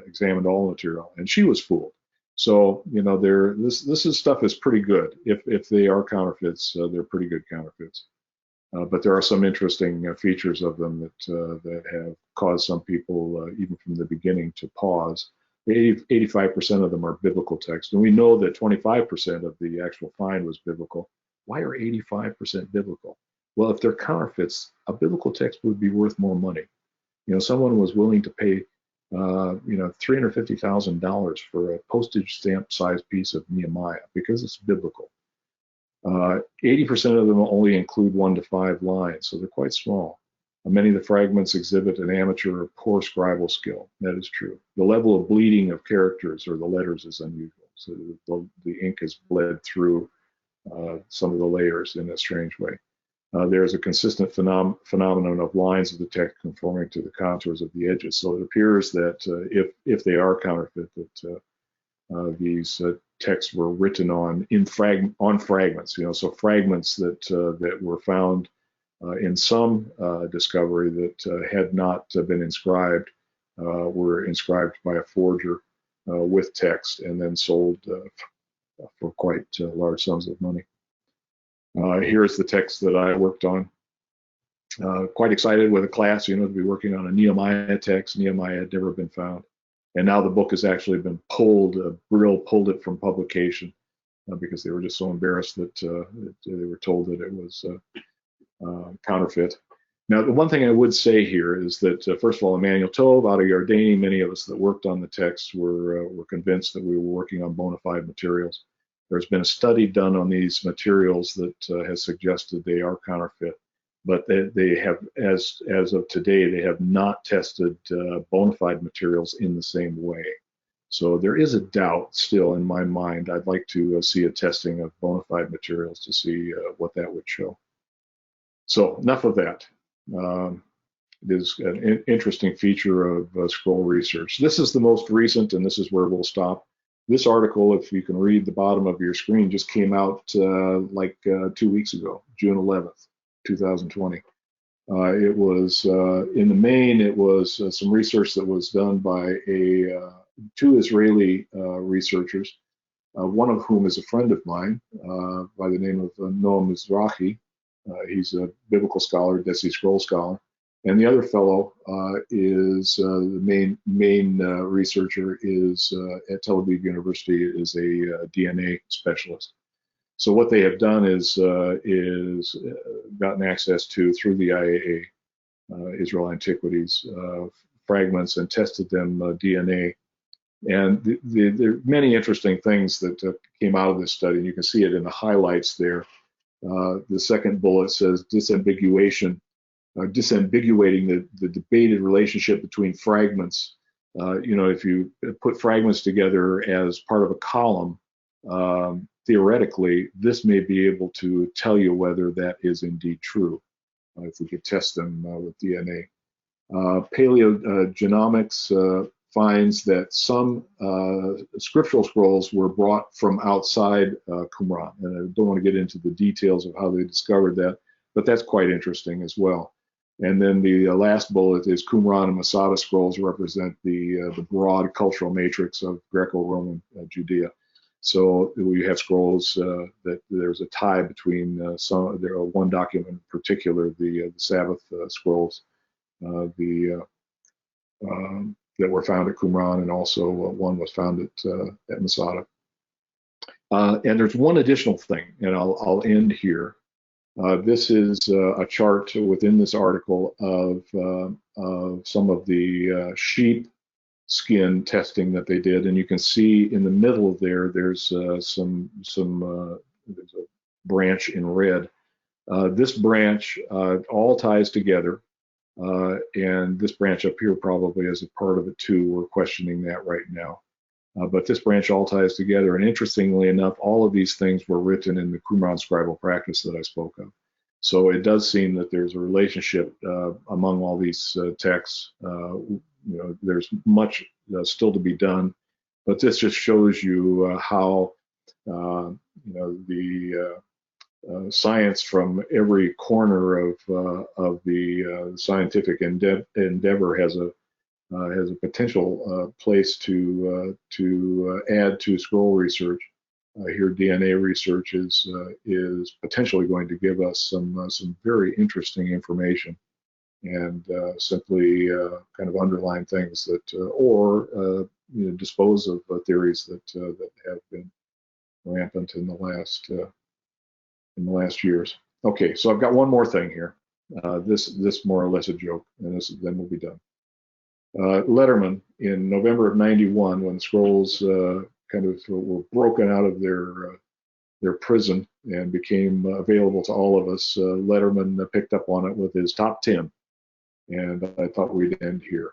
examined all material, and she was fooled. So you know, this stuff is pretty good. If they are counterfeits, they're pretty good counterfeits. But there are some interesting features of them that have caused some people, even from the beginning, to pause. 85% of them are biblical texts, and we know that 25% of the actual find was biblical. Why are 85% biblical? Well, if they're counterfeits, a biblical text would be worth more money. You know, someone was willing to pay, $350,000 for a postage stamp sized piece of Nehemiah because it's biblical. 80% of them only include 1 to 5 lines, so they're quite small. Many of the fragments exhibit an amateur or poor scribal skill. That is true. The level of bleeding of characters or the letters is unusual. So the ink has bled through some of the layers in a strange way. There's a consistent phenomenon of lines of the text conforming to the contours of the edges. So it appears that if they are counterfeit, that these texts were written on fragments. You know, so fragments that were found in some discovery that had not been inscribed were inscribed by a forger with text and then sold for quite large sums of money. Here's the text that I worked on. Quite excited with a class, you know, to be working on a Nehemiah text. Nehemiah had never been found. And now the book has actually been pulled. Brill pulled it from publication because they were just so embarrassed that they were told that it was counterfeit. Now, the one thing I would say here is that, first of all, Emmanuel Tove, Ada Yardeni, many of us that worked on the text were convinced that we were working on bona fide materials. There's been a study done on these materials that has suggested they are counterfeit, but they have, as of today, they have not tested bona fide materials in the same way. So there is a doubt still in my mind. I'd like to see a testing of bona fide materials to see what that would show. So enough of that. It is an interesting feature of scroll research. This is the most recent, and this is where we'll stop. This article, if you can read the bottom of your screen, just came out like 2 weeks ago, June 11th, 2020. It was, in the main, it was some research that was done by two Israeli researchers, one of whom is a friend of mine by the name of Noam Mizrahi. He's a biblical scholar, Dead Sea Scroll scholar. And the other fellow is the main researcher is at Abegg University, is a DNA specialist. So what they have done is gotten access to, through the IAA, Israel Antiquities, fragments and tested them DNA. And there are many interesting things that came out of this study, and you can see it in the highlights there. The second bullet says disambiguation. Disambiguating the debated relationship between fragments. You know, if you put fragments together as part of a column, theoretically, this may be able to tell you whether that is indeed true, if we could test them with DNA. Paleogenomics finds that some scriptural scrolls were brought from outside Qumran, and I don't want to get into the details of how they discovered that, but that's quite interesting as well. And then the last bullet is Qumran and Masada scrolls represent the broad cultural matrix of Greco-Roman Judea. So we have scrolls that there's a tie between one document in particular, the Sabbath scrolls, that were found at Qumran, and also one was found at Masada. And there's one additional thing, and I'll end here. This is a chart within this article of some of the sheep skin testing that they did, and you can see in the middle there, there's there's a branch in red. This branch all ties together. And this branch up here probably is a part of it too. We're questioning that right now. But this branch all ties together. And interestingly enough, all of these things were written in the Qumran scribal practice that I spoke of. So it does seem that there's a relationship among all these texts. There's much still to be done, but this just shows you how science from every corner of the scientific endeavor has a potential place to add to scroll research. Here, DNA research is potentially going to give us some very interesting information, and simply kind of underline things that or dispose of theories that have been rampant in the last years. Okay, so I've got one more thing here. This more or less a joke, and then we'll be done. Letterman in November of '91, when scrolls kind of were broken out of their prison and became available to all of us, Letterman picked up on it with his top 10, and I thought we'd end here.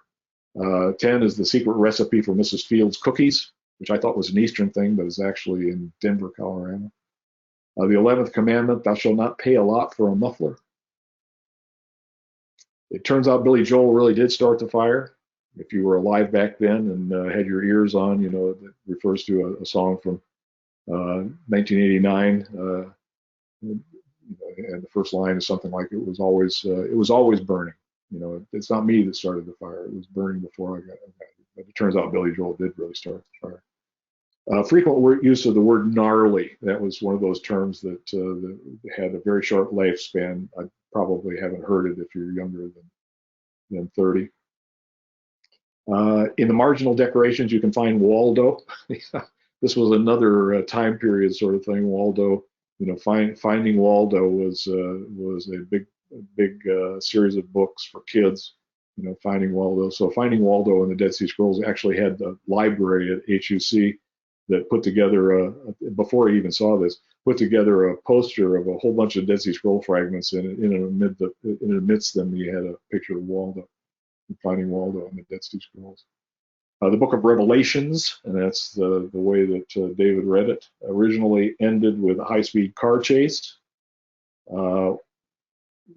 10 is the secret recipe for Mrs. Fields cookies, which I thought was an Eastern thing, but is actually in Denver, Colorado. The 11th commandment, thou shalt not pay a lot for a muffler. It turns out Billy Joel really did start the fire. If you were alive back then and had your ears on, it refers to a song from 1989. And the first line is something like, it was always burning. It's not me that started the fire. It was burning before I got it. But it turns out Billy Joel did really start the fire. Frequent use of the word gnarly. That was one of those terms that had a very short lifespan. I probably haven't heard it if you're younger than 30. In the marginal decorations, you can find Waldo. This was another time period sort of thing. Waldo, finding Waldo was a big series of books for kids. Finding Waldo. So Finding Waldo in the Dead Sea Scrolls actually had the library at HUC that put together, before I even saw this, put together a poster of a whole bunch of Dead Sea Scroll fragments, and amidst them you had a picture of Waldo, Finding Waldo in the Dead Sea Scrolls. The Book of Revelations, and that's the way that David read it, originally ended with a high-speed car chase.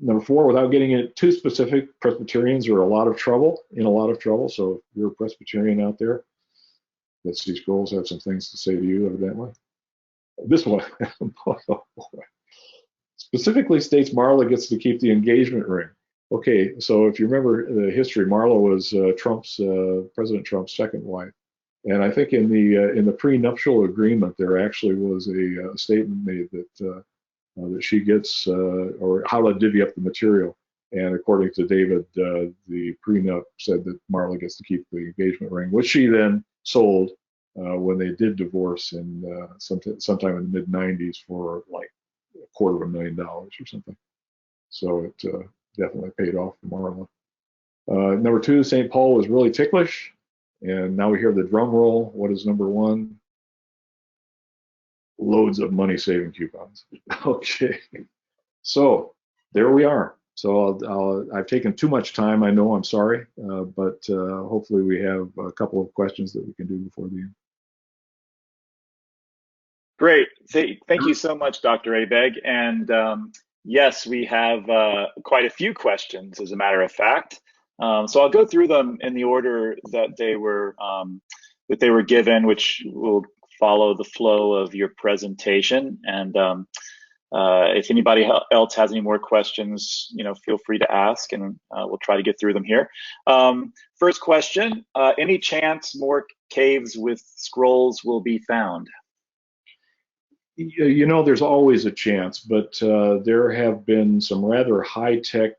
Number 4, without getting it too specific, Presbyterians are in a lot of trouble. So if you're a Presbyterian out there, Dead Sea Scrolls have some things to say to you, evidently. This one specifically states Marla gets to keep the engagement ring. Okay, so if you remember the history, Marla was President Trump's second wife, and I think in the prenuptial agreement there actually was a statement made that she gets or how to divvy up the material. And according to David, the prenup said that Marla gets to keep the engagement ring, which she then sold when they did divorce in sometime in the mid-90s for like $250,000 or something. So it definitely paid off for Marla. Number 2, St. Paul was really ticklish. And now we hear the drum roll. What is number 1? Loads of money-saving coupons. Okay. So there we are. So I've taken too much time. I know, I'm sorry, but hopefully we have a couple of questions that we can do before the end. Great. Thank you so much, Dr. Abegg. And yes, we have quite a few questions, as a matter of fact. So I'll go through them in the order that they were given, which will follow the flow of your presentation. And if anybody else has any more questions, feel free to ask, and we'll try to get through them here. First question: any chance more caves with scrolls will be found? There's always a chance, but there have been some rather high-tech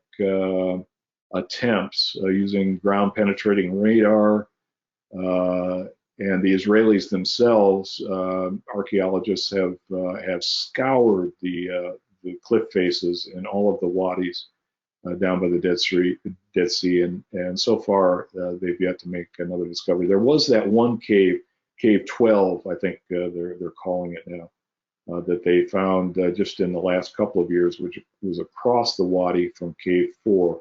attempts using ground-penetrating radar, and the Israelis themselves, archaeologists have scoured the cliff faces in all of the wadis down by the Dead Sea, and so far they've yet to make another discovery. There was that one cave, Cave 12, I think they're calling it now. That they found just in the last couple of years, which was across the wadi from Cave 4,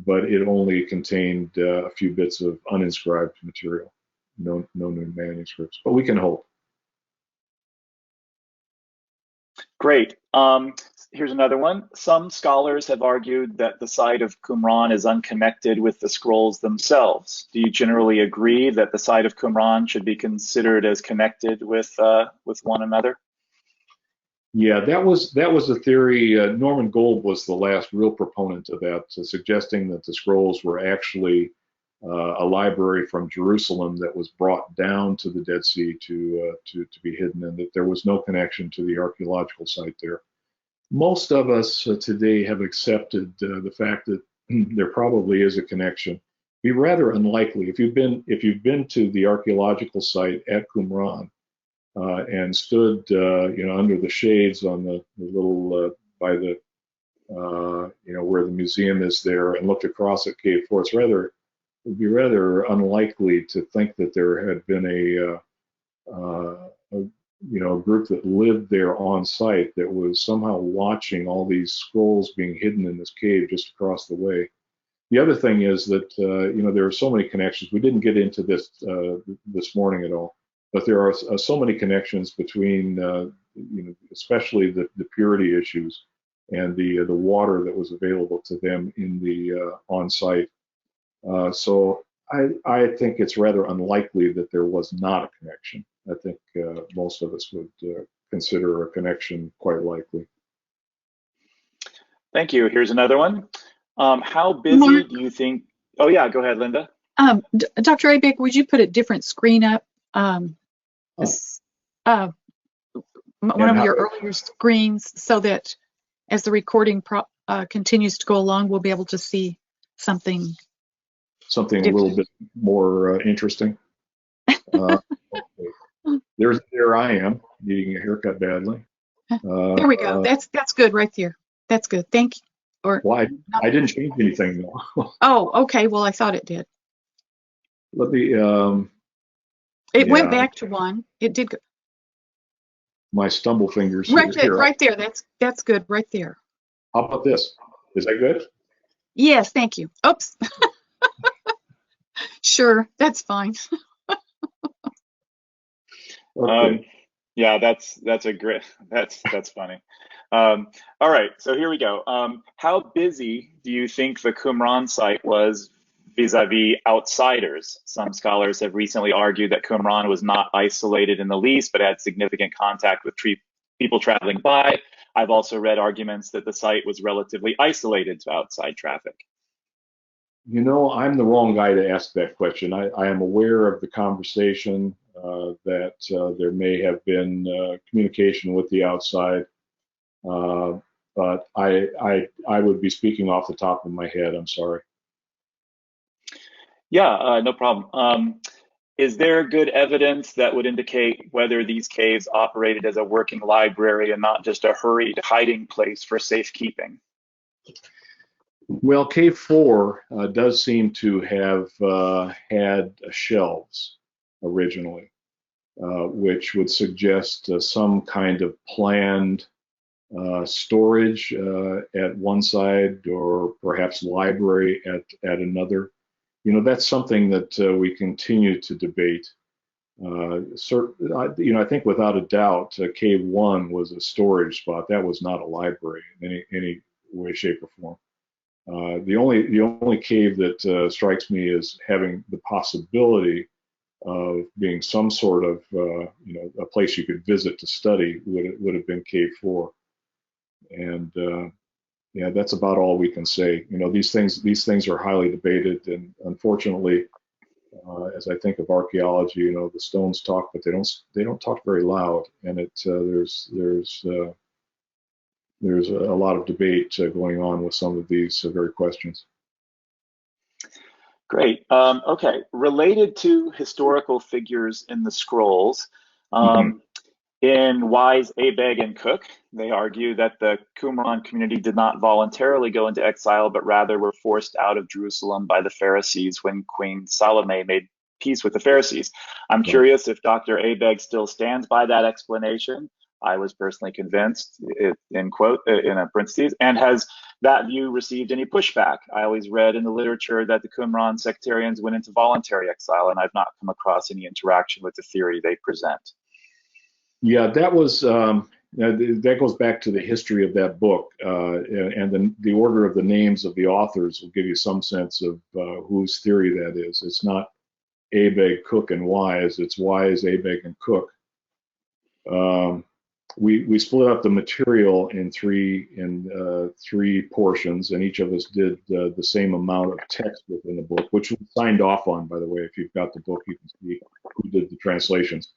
but it only contained a few bits of uninscribed material, no new manuscripts, but we can hope. Great. Here's another one. Some scholars have argued that the site of Qumran is unconnected with the scrolls themselves. Do you generally agree that the site of Qumran should be considered as connected with one another? Yeah, that was the theory. Norman Gold was the last real proponent of that, suggesting that the scrolls were actually a library from Jerusalem that was brought down to the Dead Sea to be hidden, and that there was no connection to the archaeological site there. Most of us today have accepted the fact that there probably is a connection. It'd be rather unlikely if you've been to the archaeological site at Qumran. And stood, under the shades on the little by the, where the museum is there, and looked across at Cave 4. It would be rather unlikely to think that there had been a group that lived there on site that was somehow watching all these scrolls being hidden in this cave just across the way. The other thing is that there are so many connections. We didn't get into this this morning at all. But there are so many connections between, especially the purity issues and the water that was available to them in the on-site. So I think it's rather unlikely that there was not a connection. I think most of us would consider a connection quite likely. Thank you. Here's another one. How busy do you think? Oh yeah, go ahead, Linda. Dr. Abegg, would you put a different screen up? One of your earlier screens, so that as the recording continues to go along, we'll be able to see something a little bit more interesting. There I am, needing a haircut badly. There we go. That's good right there. That's good. Thank you. Well, I didn't change anything though. Oh, okay. Well, I thought it did. Let me. It went back to one. It did. My stumble fingers. Right there. That's good. Right there. How about this? Is that good? Yes. Thank you. Oops. Sure. That's fine. Okay. Yeah, that's funny. All right. So here we go. How busy do you think the Qumran site was vis-a-vis outsiders? Some scholars have recently argued that Qumran was not isolated in the least, but had significant contact with people traveling by. I've also read arguments that the site was relatively isolated to outside traffic. I'm the wrong guy to ask that question. I am aware of the conversation that there may have been communication with the outside, but I would be speaking off the top of my head. I'm sorry. Yeah, no problem. Is there good evidence that would indicate whether these caves operated as a working library and not just a hurried hiding place for safekeeping? Well, Cave 4 does seem to have had shelves originally, which would suggest some kind of planned storage at one side, or perhaps library at another. That's something that we continue to debate. I think without a doubt, Cave 1 was a storage spot. That was not a library in any way, shape, or form. The only cave that strikes me as having the possibility of being some sort of a place you could visit to study would have been Cave 4, and yeah, that's about all we can say. These things are highly debated, and unfortunately, as I think of archaeology, the stones talk, but they don't talk very loud, and there's a lot of debate going on with some of these very questions. Great. Okay. Related to historical figures in the scrolls, in Wise, Abegg, and Cook, they argue that the Qumran community did not voluntarily go into exile, but rather were forced out of Jerusalem by the Pharisees when Queen Salome made peace with the Pharisees. I'm curious if Dr. Abegg still stands by that explanation. I was personally convinced, in parentheses, and has that view received any pushback? I always read in the literature that the Qumran sectarians went into voluntary exile, and I've not come across any interaction with the theory they present. Yeah, that goes back to the history of that book, and the order of the names of the authors will give you some sense of whose theory that is. It's not Abegg, Cook, and Wise. It's Wise, Abegg, and Cook. We split up the material in three portions, and each of us did the same amount of text within the book, which we signed off on, by the way. If you've got the book, you can see who did the translations.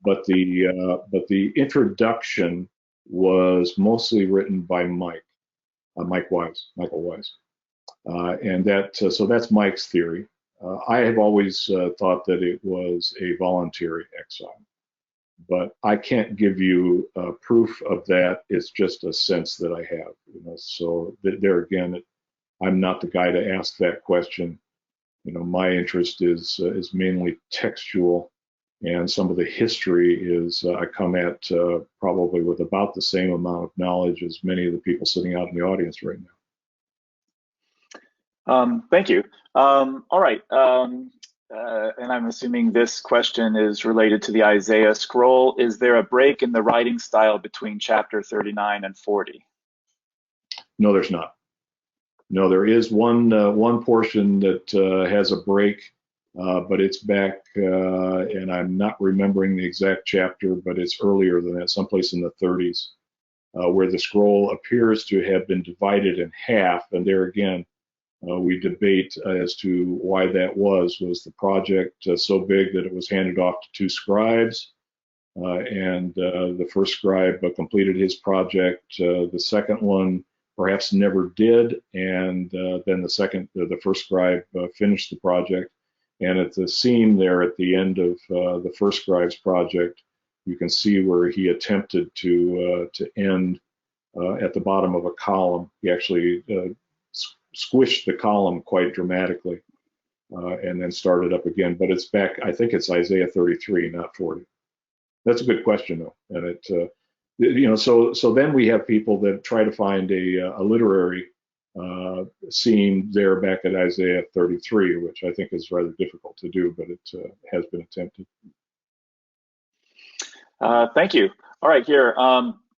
But the introduction was mostly written by Michael Wise, and so that's Mike's theory. I have always thought that it was a voluntary exile, but I can't give you proof of that. It's just a sense that I have. So there again, I'm not the guy to ask that question. My interest is mainly textual. And some of the history is I come at probably with about the same amount of knowledge as many of the people sitting out in the audience right now. Thank you. All right. And I'm assuming this question is related to the Isaiah scroll. Is there a break in the writing style between chapter 39 and 40? No, there's not. No, there is one portion that has a break. But it's back, and I'm not remembering the exact chapter, but it's earlier than that, someplace in the 30s, where the scroll appears to have been divided in half. And there again, we debate as to why that was. Was the project so big that it was handed off to two scribes? And the first scribe completed his project. The second one perhaps never did. And then the first scribe finished the project. And at the seam there at the end of the first scribe's project, you can see where he attempted to end at the bottom of a column. He actually squished the column quite dramatically and then started up again. But it's back, I think it's Isaiah 33, not 40. That's a good question, though. And so then we have people that try to find a literary seam there back at Isaiah 33, which I think is rather difficult to do, but it has been attempted. Thank you. All right, here,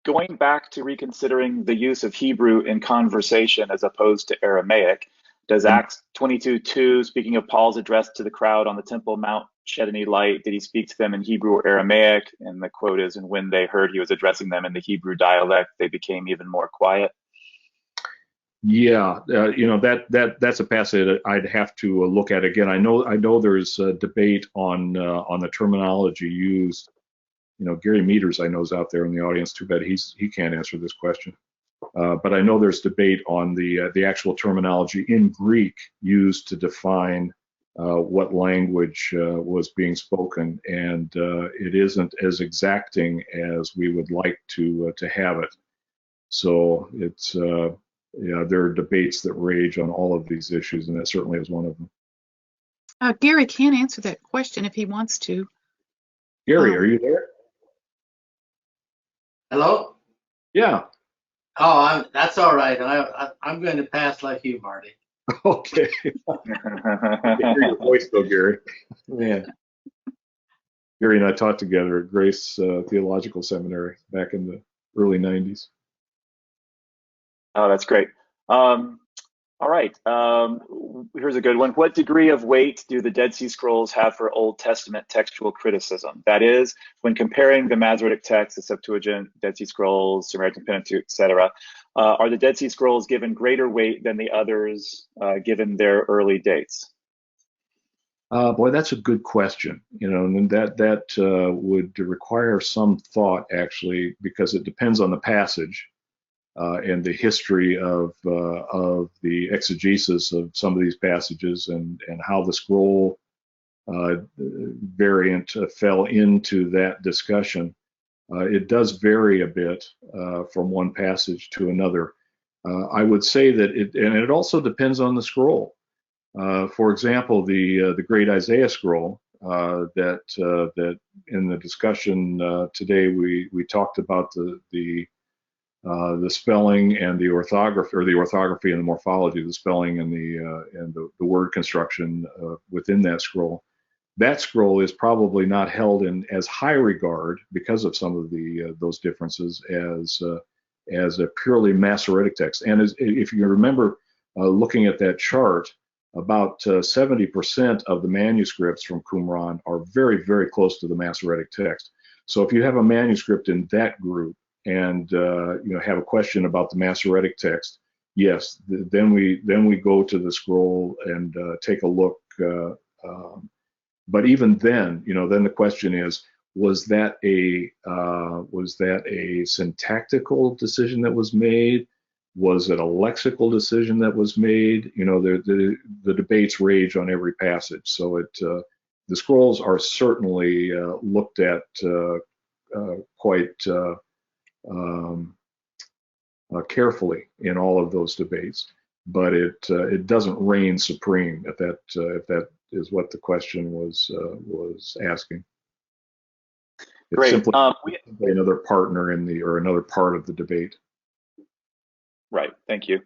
going back to reconsidering the use of Hebrew in conversation as opposed to Aramaic, does Acts 22:2, speaking of Paul's address to the crowd on the Temple Mount, shed any light? Did he speak to them in Hebrew or Aramaic? And the quote is, and when they heard he was addressing them in the Hebrew dialect, they became even more quiet. Yeah, that's a passage that I'd have to look at again. I know there's a debate on the terminology used. Gary Meters I know is out there in the audience. Too bad he can't answer this question. But I know there's debate on the actual terminology in Greek used to define what language was being spoken, and it isn't as exacting as we would like to have it. So it's there are debates that rage on all of these issues, and that certainly is one of them. Gary can answer that question if he wants to. Gary, are you there? Hello? Yeah. Oh, that's all right. I'm going to pass like you, Marty. Okay. I can hear your voice though, Gary. Yeah. Gary and I taught together at Grace Theological Seminary back in the early 90s. Oh, that's great. All right, here's a good one. What degree of weight do the Dead Sea Scrolls have for Old Testament textual criticism? That is, when comparing the Masoretic text, the Septuagint, Dead Sea Scrolls, Samaritan Pentateuch, etc., are the Dead Sea Scrolls given greater weight than the others, given their early dates? Boy, that's a good question. You know, and that would require some thought, actually, because it depends on the passage. And the history of the exegesis of some of these passages and how the scroll variant fell into that discussion. It does vary a bit from one passage to another. I would say that it also depends on the scroll. For example, the Great Isaiah Scroll that in the discussion today we talked about the spelling and the orthography, or the orthography and the morphology, the spelling and the word construction within that scroll. That scroll is probably not held in as high regard because of some of those differences as a purely Masoretic text. And if you remember looking at that chart, about 70% of the manuscripts from Qumran are very, very close to the Masoretic text. So if you have a manuscript in that group, and have a question about the Masoretic text, yes, then we go to the scroll and take a look. But even then, then the question is, was that a syntactical decision that was made? Was it a lexical decision that was made? The debates rage on every passage. So the scrolls are certainly looked at quite carefully in all of those debates, but it doesn't reign supreme if that is what the question was asking. It's Great. simply another partner or another part of the debate. Right. Thank you.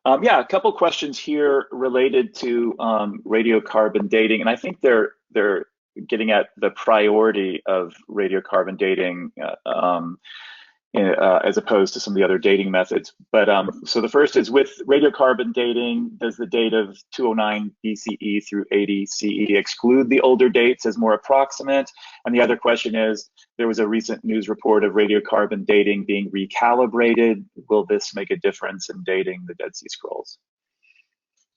Yeah, a couple questions here related to radiocarbon dating, and I think they're getting at the priority of radiocarbon dating as opposed to some of the other dating methods. But so the first is, with radiocarbon dating, does the date of 209 BCE through 80 CE exclude the older dates as more approximate? And the other question is, there was a recent news report of radiocarbon dating being recalibrated. Will this make a difference in dating the Dead Sea Scrolls?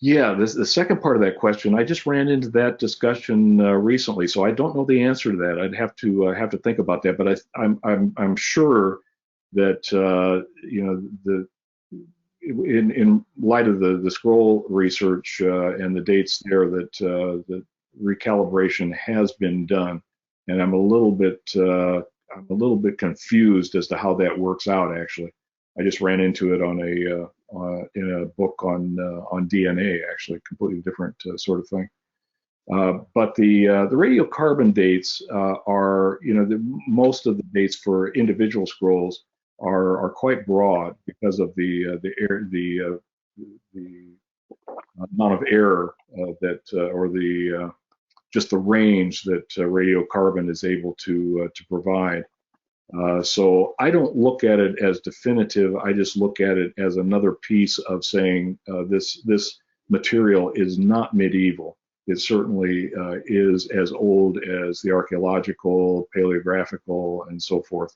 Yeah, the second part of that question, I just ran into that discussion recently, so I don't know the answer to that. I'd have to think about that, but I'm sure that in light of the scroll research and the dates there, that recalibration has been done, and I'm a little bit confused as to how that works out. Actually, I just ran into it in a book on DNA, actually, completely different sort of thing. But the radiocarbon dates are, most of the dates for individual scrolls are quite broad because of the amount of error or just the range that radiocarbon is able to provide. So I don't look at it as definitive. I just look at it as another piece of saying this material is not medieval. It certainly is as old as the archaeological, paleographical, and so forth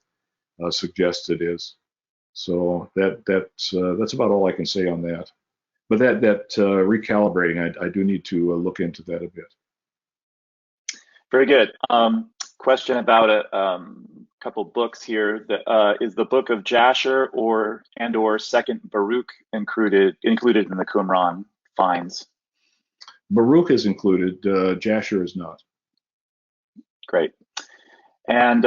suggest it is. So that's about all I can say on that. But that recalibrating, I do need to look into that a bit. Very good. Question about a couple books here. Is the Book of Jasher or Second Baruch included in the Qumran finds? Baruch is included. Jasher is not. Great. And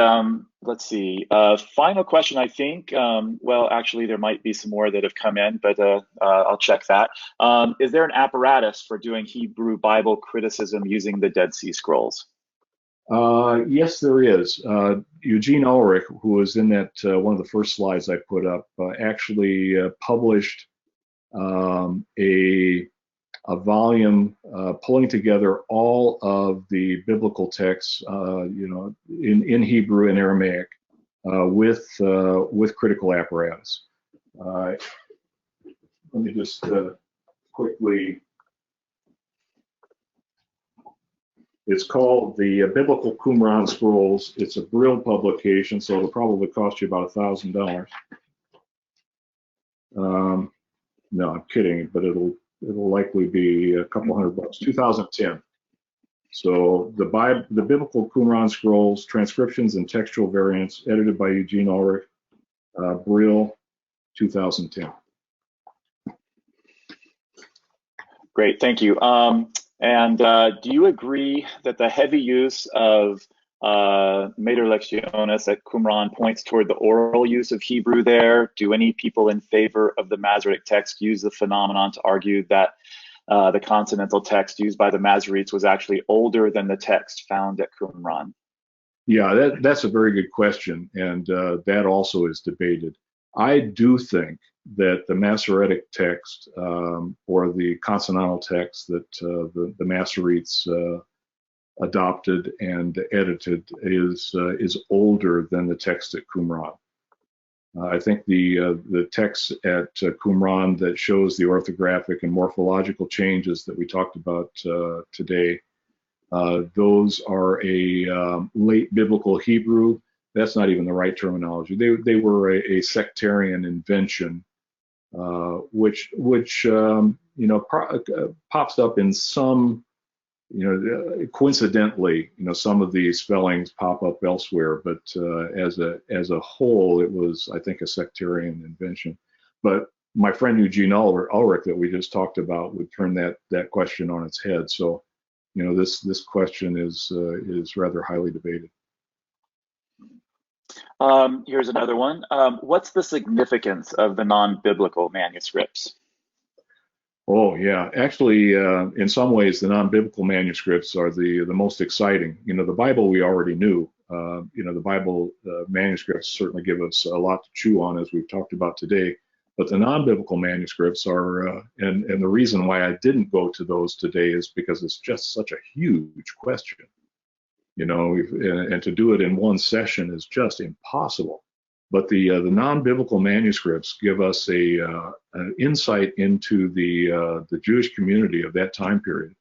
let's see. Final question, I think. Well, actually, there might be some more that have come in, but I'll check that. Is there an apparatus for doing Hebrew Bible criticism using the Dead Sea Scrolls? Yes, there is. Eugene Ulrich, who was in that one of the first slides I put up, actually published a a volume pulling together all of the biblical texts, in Hebrew and Aramaic, with critical apparatus. Let me just quickly. It's called the Biblical Qumran Scrolls. It's a Brill publication, so it'll probably cost you about $1,000. No, I'm kidding, but it'll likely be a couple $100. 2010. So the Biblical Qumran Scrolls, transcriptions and textual variants, edited by Eugene Ulrich, Brill, 2010. Great, thank you. And do you agree that the heavy use of Mater Lectionis at Qumran points toward the oral use of Hebrew there? Do any people in favor of the Masoretic text use the phenomenon to argue that the consonantal text used by the Masoretes was actually older than the text found at Qumran? Yeah, that's a very good question, and that also is debated. I do think that the Masoretic text, or the consonantal text that the Masoretes adopted and edited, is older than the text at Qumran. I think the text at Qumran that shows the orthographic and morphological changes that we talked about today, those are a late biblical Hebrew. That's not even the right terminology. They were a sectarian invention, which pops up in some, coincidentally, some of the spellings pop up elsewhere, but as a whole, it was, I think, a sectarian invention. But my friend Eugene Ulrich that we just talked about would turn that question on its head. So, this question is rather highly debated. Here's another one. What's the significance of the non-biblical manuscripts? Oh, yeah. Actually, in some ways, the non-biblical manuscripts are the most exciting. The Bible we already knew. The Bible manuscripts certainly give us a lot to chew on, as we've talked about today. But the non-biblical manuscripts are, and the reason why I didn't go to those today is because it's just such a huge question. And to do it in one session is just impossible. But the non-biblical manuscripts give us an insight into the Jewish community of that time period.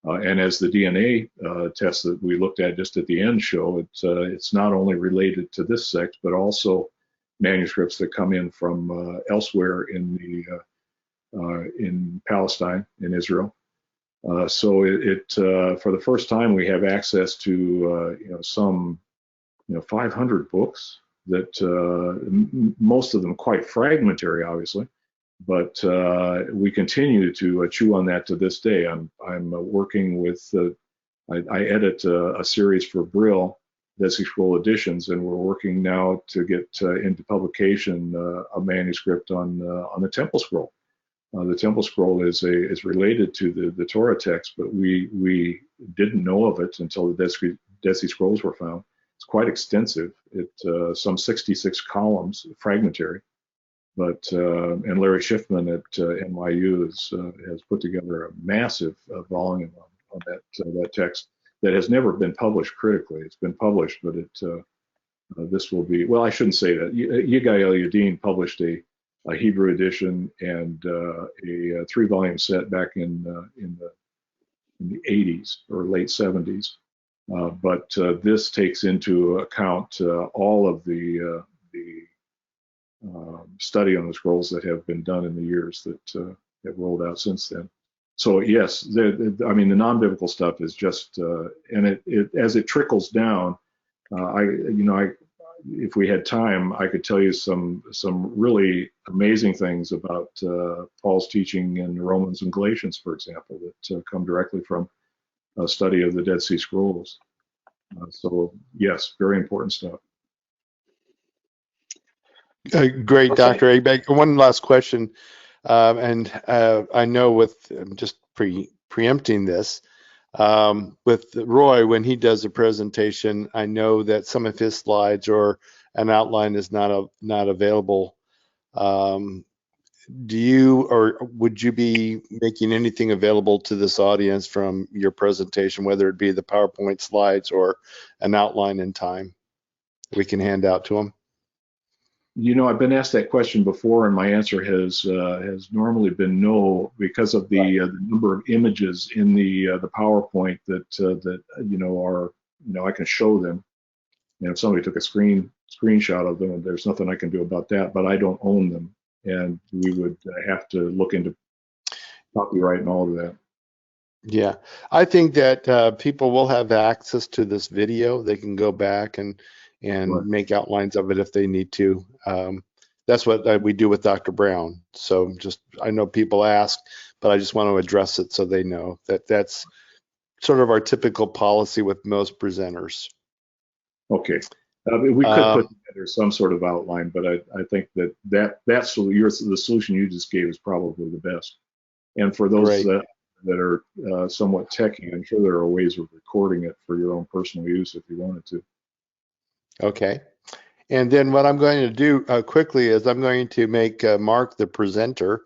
And as the DNA test that we looked at just at the end show, it's not only related to this sect, but also manuscripts that come in from elsewhere in Palestine, in Israel. So for the first time, we have access to some 500 books that most of them quite fragmentary, obviously, but we continue to chew on that to this day. I'm working with I edit a series for Brill, Dead Sea Scroll editions, and we're working now to get into publication a manuscript on the Temple Scroll. The Temple Scroll is related to the Torah text, but we didn't know of it until the Dead Sea Scrolls were found. It's quite extensive. Some 66 columns, fragmentary. But and Larry Schiffman at NYU has put together a massive volume on that text that has never been published critically. It's been published, but this will be, well, I shouldn't say that. Yigai El-Yadin published a Hebrew edition and a 3-volume set back in the 80s or late 70s. But this takes into account all of the study on the scrolls that have been done in the years that have rolled out since then. So yes, the non-biblical stuff is just, and it as it trickles down, if we had time, I could tell you some really amazing things about Paul's teaching in Romans and Galatians, for example, that come directly from a study of the Dead Sea Scrolls. So yes, very important stuff. Great, Okay. Dr. Abegg. One last question, and I know with just preempting this, with Roy, when he does a presentation, I know that some of his slides or an outline is not available. do you or would you be making anything available to this audience from your presentation, whether it be the PowerPoint slides or an outline in time we can hand out to them? You know, I've been asked that question before, and my answer has normally been no, because of the number of images in the PowerPoint that I can show them. And if somebody took a screenshot of them, there's nothing I can do about that. But I don't own them, and we would have to look into copyright and all of that. Yeah, I think that people will have access to this video. They can go back and Right. make outlines of it if they need to. That's what we do with Dr. Brown. So I know people ask, but I just want to address it so they know that that's sort of our typical policy with most presenters. Okay. We could put together some sort of outline, but I think the solution you just gave is probably the best. And for those that are somewhat techy, I'm sure there are ways of recording it for your own personal use if you wanted to. Okay. And then what I'm going to do quickly is I'm going to make Mark the presenter.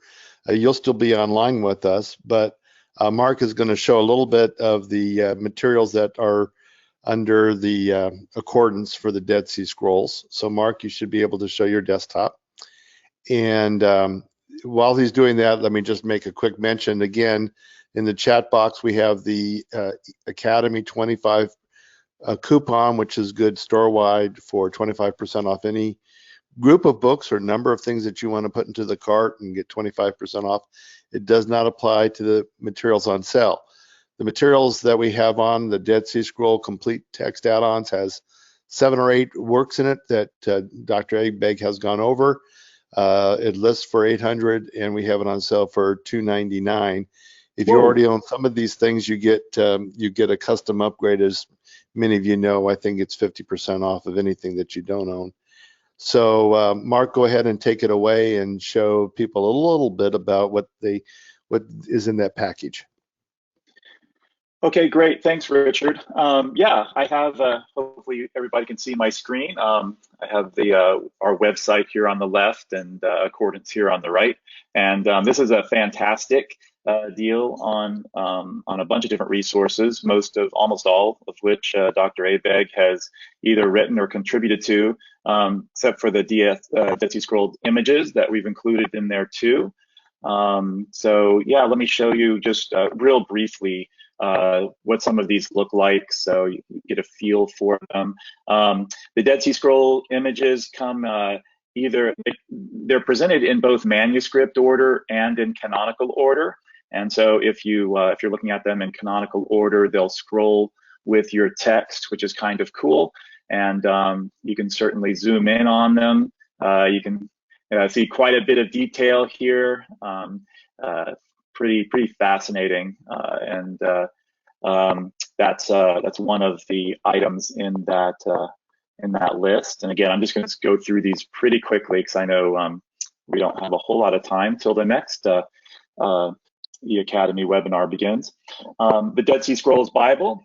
You'll still be online with us, but Mark is going to show a little bit of the materials that are under the accordance for the Dead Sea Scrolls. So Mark, you should be able to show your desktop. And while he's doing that, let me just make a quick mention. Again, in the chat box, we have the Academy 25 coupon, which is good store-wide for 25% off any group of books or number of things that you want to put into the cart and get 25% off. It does not apply to the materials on sale. The materials that we have on the Dead Sea Scroll complete text add-ons has 7 or 8 works in it that Dr. Abegg has gone over. It lists for $800 and we have it on sale for $299. If you already own some of these things, you get a custom upgrade. As many of you know, I think it's 50% off of anything that you don't own. So Mark, go ahead and take it away and show people a little bit about what is in that package. Okay, great. Thanks, Richard. Yeah, I have, hopefully everybody can see my screen. I have our website here on the left and accordance here on the right. And this is a fantastic deal on a bunch of different resources, almost all of which Dr. Abegg has either written or contributed to, except for the Dead Sea Scroll images that we've included in there too. So yeah, let me show you just real briefly what some of these look like, so you get a feel for them. The Dead Sea Scroll images come they're presented in both manuscript order and in canonical order. And so if you're looking at them in canonical order, they'll scroll with your text, which is kind of cool. And you can certainly zoom in on them. You can see quite a bit of detail here. Pretty fascinating, and that's one of the items in that list. And again, I'm just going to go through these pretty quickly because I know we don't have a whole lot of time till the next eAcademy webinar begins. The Dead Sea Scrolls Bible.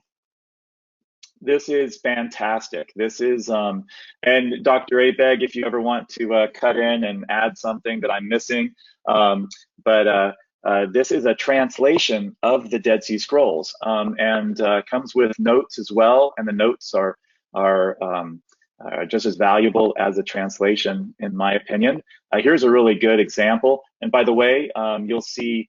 This is fantastic. This is, and Dr. Abegg, if you ever want to cut in and add something that I'm missing, but this is a translation of the Dead Sea Scrolls, and comes with notes as well. And the notes are just as valuable as a translation, in my opinion. Here's a really good example. And by the way, you'll see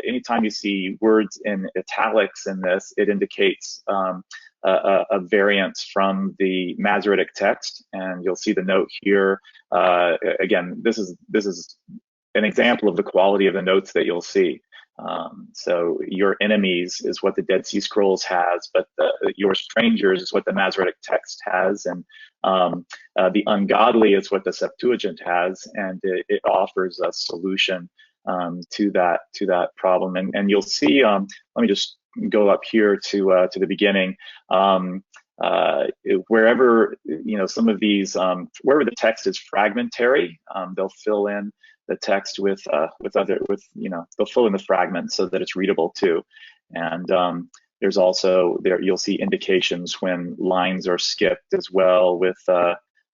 anytime you see words in italics in this, it indicates a variance from the Masoretic text, and you'll see the note here. Again, this is an example of the quality of the notes that you'll see. So your enemies is what the Dead Sea Scrolls has, but your strangers is what the Masoretic text has, and the ungodly is what the Septuagint has, and it offers a solution to that problem. And you'll see. Let me just go up here to the beginning. Wherever some of these, wherever the text is fragmentary, they'll fill in the text with they'll fill in the fragments so that it's readable too. And there's also you'll see indications when lines are skipped as well with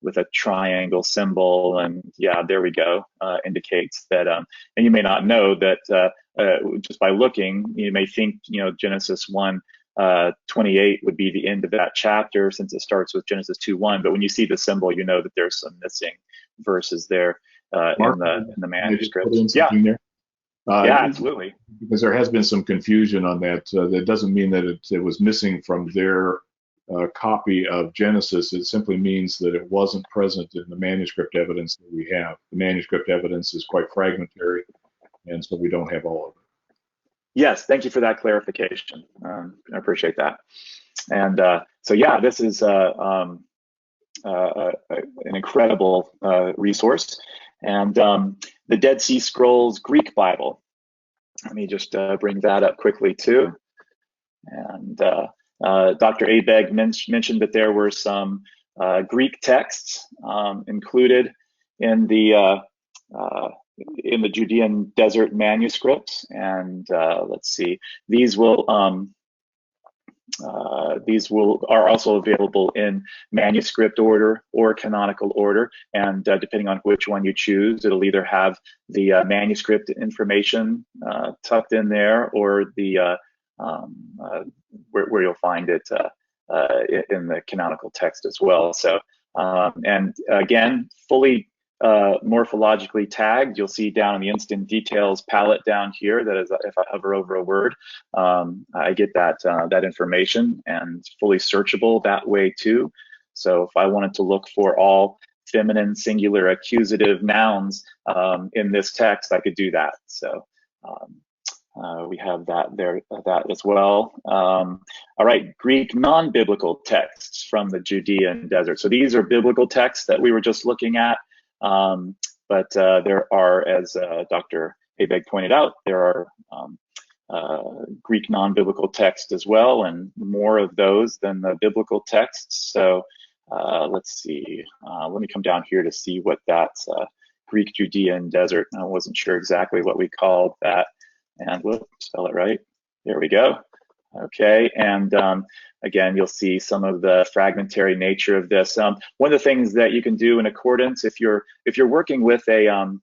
with a triangle symbol, and yeah, there we go, indicates that, and you may not know that just by looking, you may think, Genesis 1:28 would be the end of that chapter, since it starts with Genesis 2:1, but when you see the symbol, you know that there's some missing verses there Mark, in the manuscript. Yeah. Yeah, absolutely. Because there has been some confusion on that. That doesn't mean that it was missing from their copy of Genesis. It simply means that it wasn't present in the manuscript evidence that we have. The manuscript evidence is quite fragmentary, and so we don't have all of it. Yes, thank you for that clarification. I appreciate that. And so yeah, this is an incredible resource. And the Dead Sea Scrolls Greek Bible. Let me just bring that up quickly too. And Dr. Abegg mentioned that there were some Greek texts included in the Judean desert manuscripts. And let's see, these are also available in manuscript order or canonical order, and depending on which one you choose, it'll either have the manuscript information tucked in there, or the where you'll find it in the canonical text as well. So, and again, fully morphologically tagged. You'll see down in the instant details palette down here, that is, if I hover over a word, I get that that information, and fully searchable that way too. So if I wanted to look for all feminine singular accusative nouns in this text, I could do that. So we have that there, that as well. All right, Greek non-biblical texts from the Judean desert. So these are biblical texts that we were just looking at. But there are, as Dr. Abegg pointed out, there are Greek non-biblical texts as well, and more of those than the biblical texts. So let's see, let me come down here to see what that's Greek Judean desert. I wasn't sure exactly what we called that, and we'll spell it right. There we go. Okay, and again, you'll see some of the fragmentary nature of this. One of the things that you can do in accordance, if you're working with a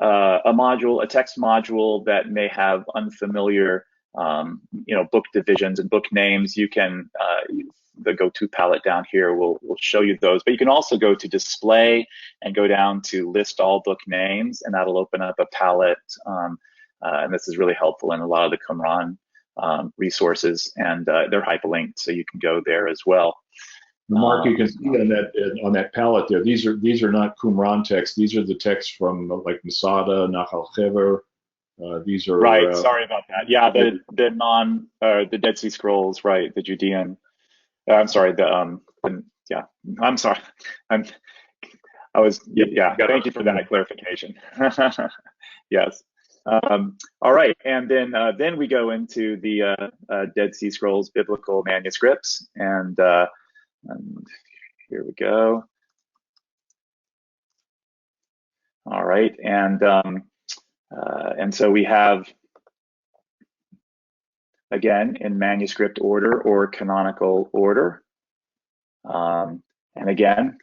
module, a text module that may have unfamiliar, book divisions and book names, you can the go-to palette down here will show you those. But you can also go to display and go down to list all book names, and that'll open up a palette. And this is really helpful in a lot of the Qumran resources, and they're hyperlinked, so you can go there as well. Mark, you can see on that palette there, these are not Qumran texts. These are the texts from like Masada, Nahal Hever. These are right. Sorry about that. Yeah, the Dead Sea Scrolls, right? The Judean. I'm sorry. Yeah. I'm sorry. Thank you for that clarification. Yes. All right, and then we go into the Dead Sea Scrolls biblical manuscripts, and here we go. All right, and so we have, again, in manuscript order or canonical order, and again,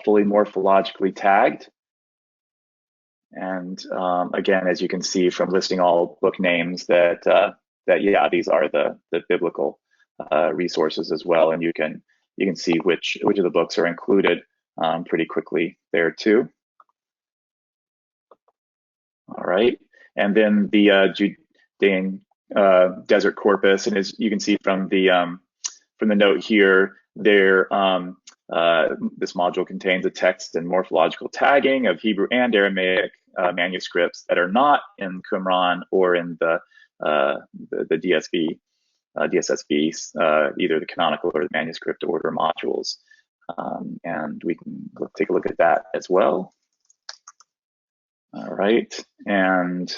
fully morphologically tagged. And again, as you can see from listing all book names, that yeah, these are the biblical resources as well, and you can see which of the books are included pretty quickly there too. All right, and then the Judean desert corpus, and as you can see from the note here, there this module contains a text and morphological tagging of Hebrew and Aramaic manuscripts that are not in Qumran or in the DSSB, either the canonical or the manuscript order modules. And we can take a look at that as well. All right, and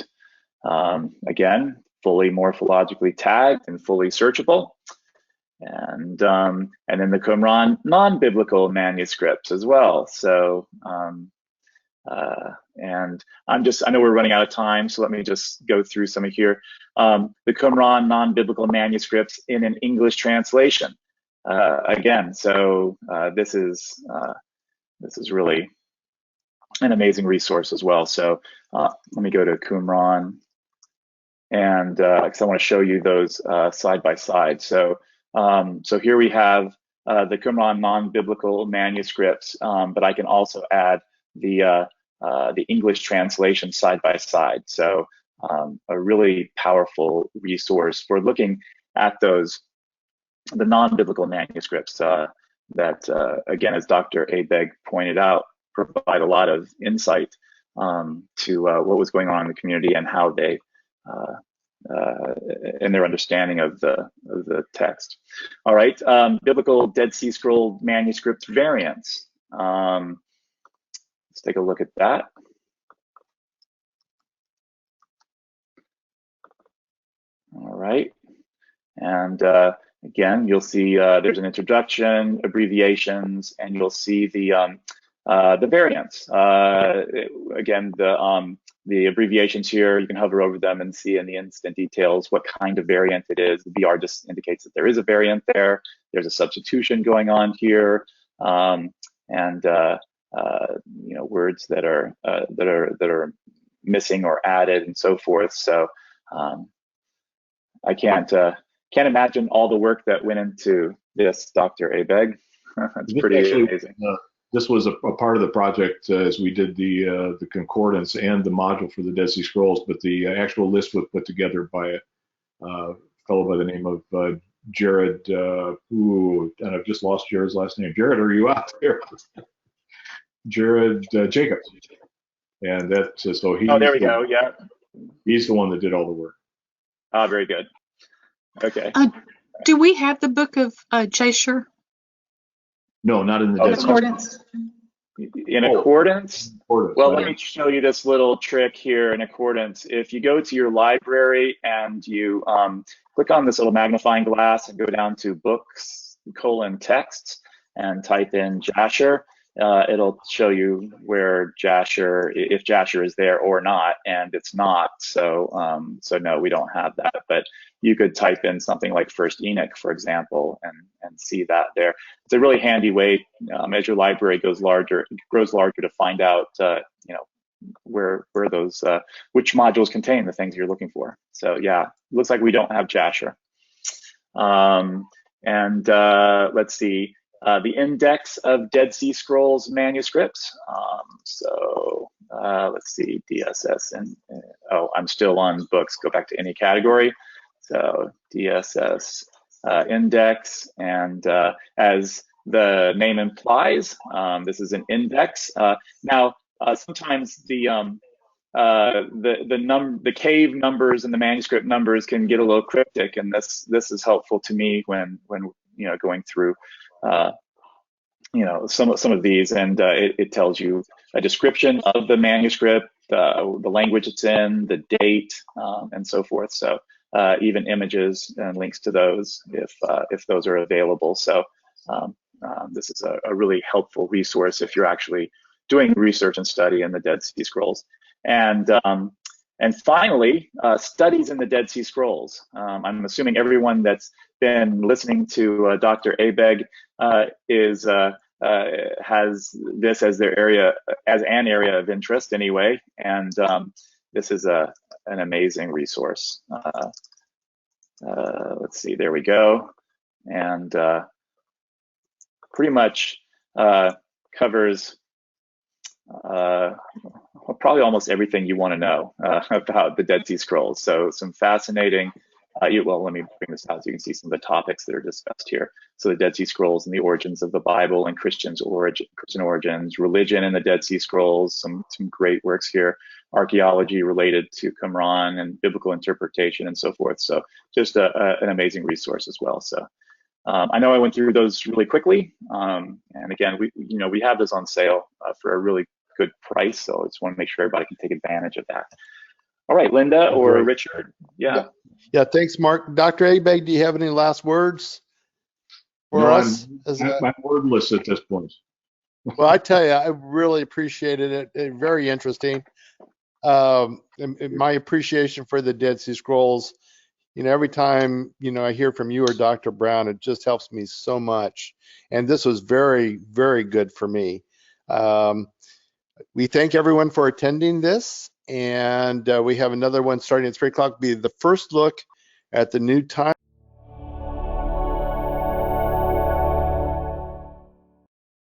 again, fully morphologically tagged and fully searchable. And then the Qumran non-biblical manuscripts as well. So, and I know we're running out of time, so let me just go through some of here. The Qumran non-biblical manuscripts in an English translation. Again, so this is this is really an amazing resource as well. So let me go to Qumran, and because I want to show you those side by side. So so here we have the Qumran non-biblical manuscripts, but I can also add the English translation side by side. So a really powerful resource for looking at the non-biblical manuscripts that, again, as Dr. Abegg pointed out, provide a lot of insight to what was going on in the community and how they, in their understanding of the text. All right, biblical Dead Sea Scroll manuscript variants. Let's take a look at that. All right, and again, you'll see there's an introduction, abbreviations, and you'll see the variants. Again, the abbreviations here, you can hover over them and see in the instant details what kind of variant it is. The BR just indicates that there is a variant there. There's a substitution going on here, and you know, words that are missing or added and so forth. So I can't imagine all the work that went into this, Dr. Abegg. That's pretty amazing. This was a part of the project as we did the concordance and the module for the Dead Sea Scrolls, but the actual list was put together by a fellow by the name of Jared, and I've just lost Jared's last name. Jared, are you out there? Jared Jacobs. And that's, so he. Oh, there we go, yeah. He's the one that did all the work. Ah, very good. Okay. Do we have the book of Jasher? No, not in the Dead Sea. Accordance. In accordance? Well, let me show you this little trick here in accordance. If you go to your library and you click on this little magnifying glass and go down to books, texts, and type in Jasher, it'll show you where Jasher, if Jasher is there or not, and it's not. So, so no, we don't have that. But you could type in something like First Enoch, for example, and see that there. It's a really handy way as your library grows larger to find out, you know, where those which modules contain the things you're looking for. So yeah, looks like we don't have Jasher. And let's see. The index of Dead Sea Scrolls manuscripts. So let's see, DSS, and oh, I'm still on books. Go back to any category. So DSS index, and as the name implies, this is an index. Now, sometimes the cave numbers and the manuscript numbers can get a little cryptic, and this is helpful to me when you know, going through you know, some of these, and it tells you a description of the manuscript, the language it's in, the date, and so forth. So even images and links to those if those are available. So this is a really helpful resource if you're actually doing research and study in the Dead Sea Scrolls. And finally, studies in the Dead Sea Scrolls. I'm assuming everyone that's been listening to Dr. Abegg has this as their area, as an area of interest anyway. And this is an amazing resource. Let's see, there we go. And pretty much covers probably almost everything you want to know about the Dead Sea Scrolls. So some fascinating, well, let me bring this out so you can see some of the topics that are discussed here. So the Dead Sea Scrolls and the origins of the Bible and Christian origins, religion in the Dead Sea Scrolls, some great works here, archaeology related to Qumran and biblical interpretation and so forth. So just an amazing resource as well. So I know I went through those really quickly. And again, we have this on sale for a really good price. So I just want to make sure everybody can take advantage of that. All right, Linda or Richard. Yeah. Yeah, thanks, Mark. Dr. Abegg, do you have any last words for us? I'm wordless at this point. Well, I tell you, I really appreciated it. Very interesting. And my appreciation for the Dead Sea Scrolls, you know, every time, you know, I hear from you or Dr. Brown, it just helps me so much. And this was very, very good for me. We thank everyone for attending this, and we have another one starting at 3 o'clock. Be the first look at the new time.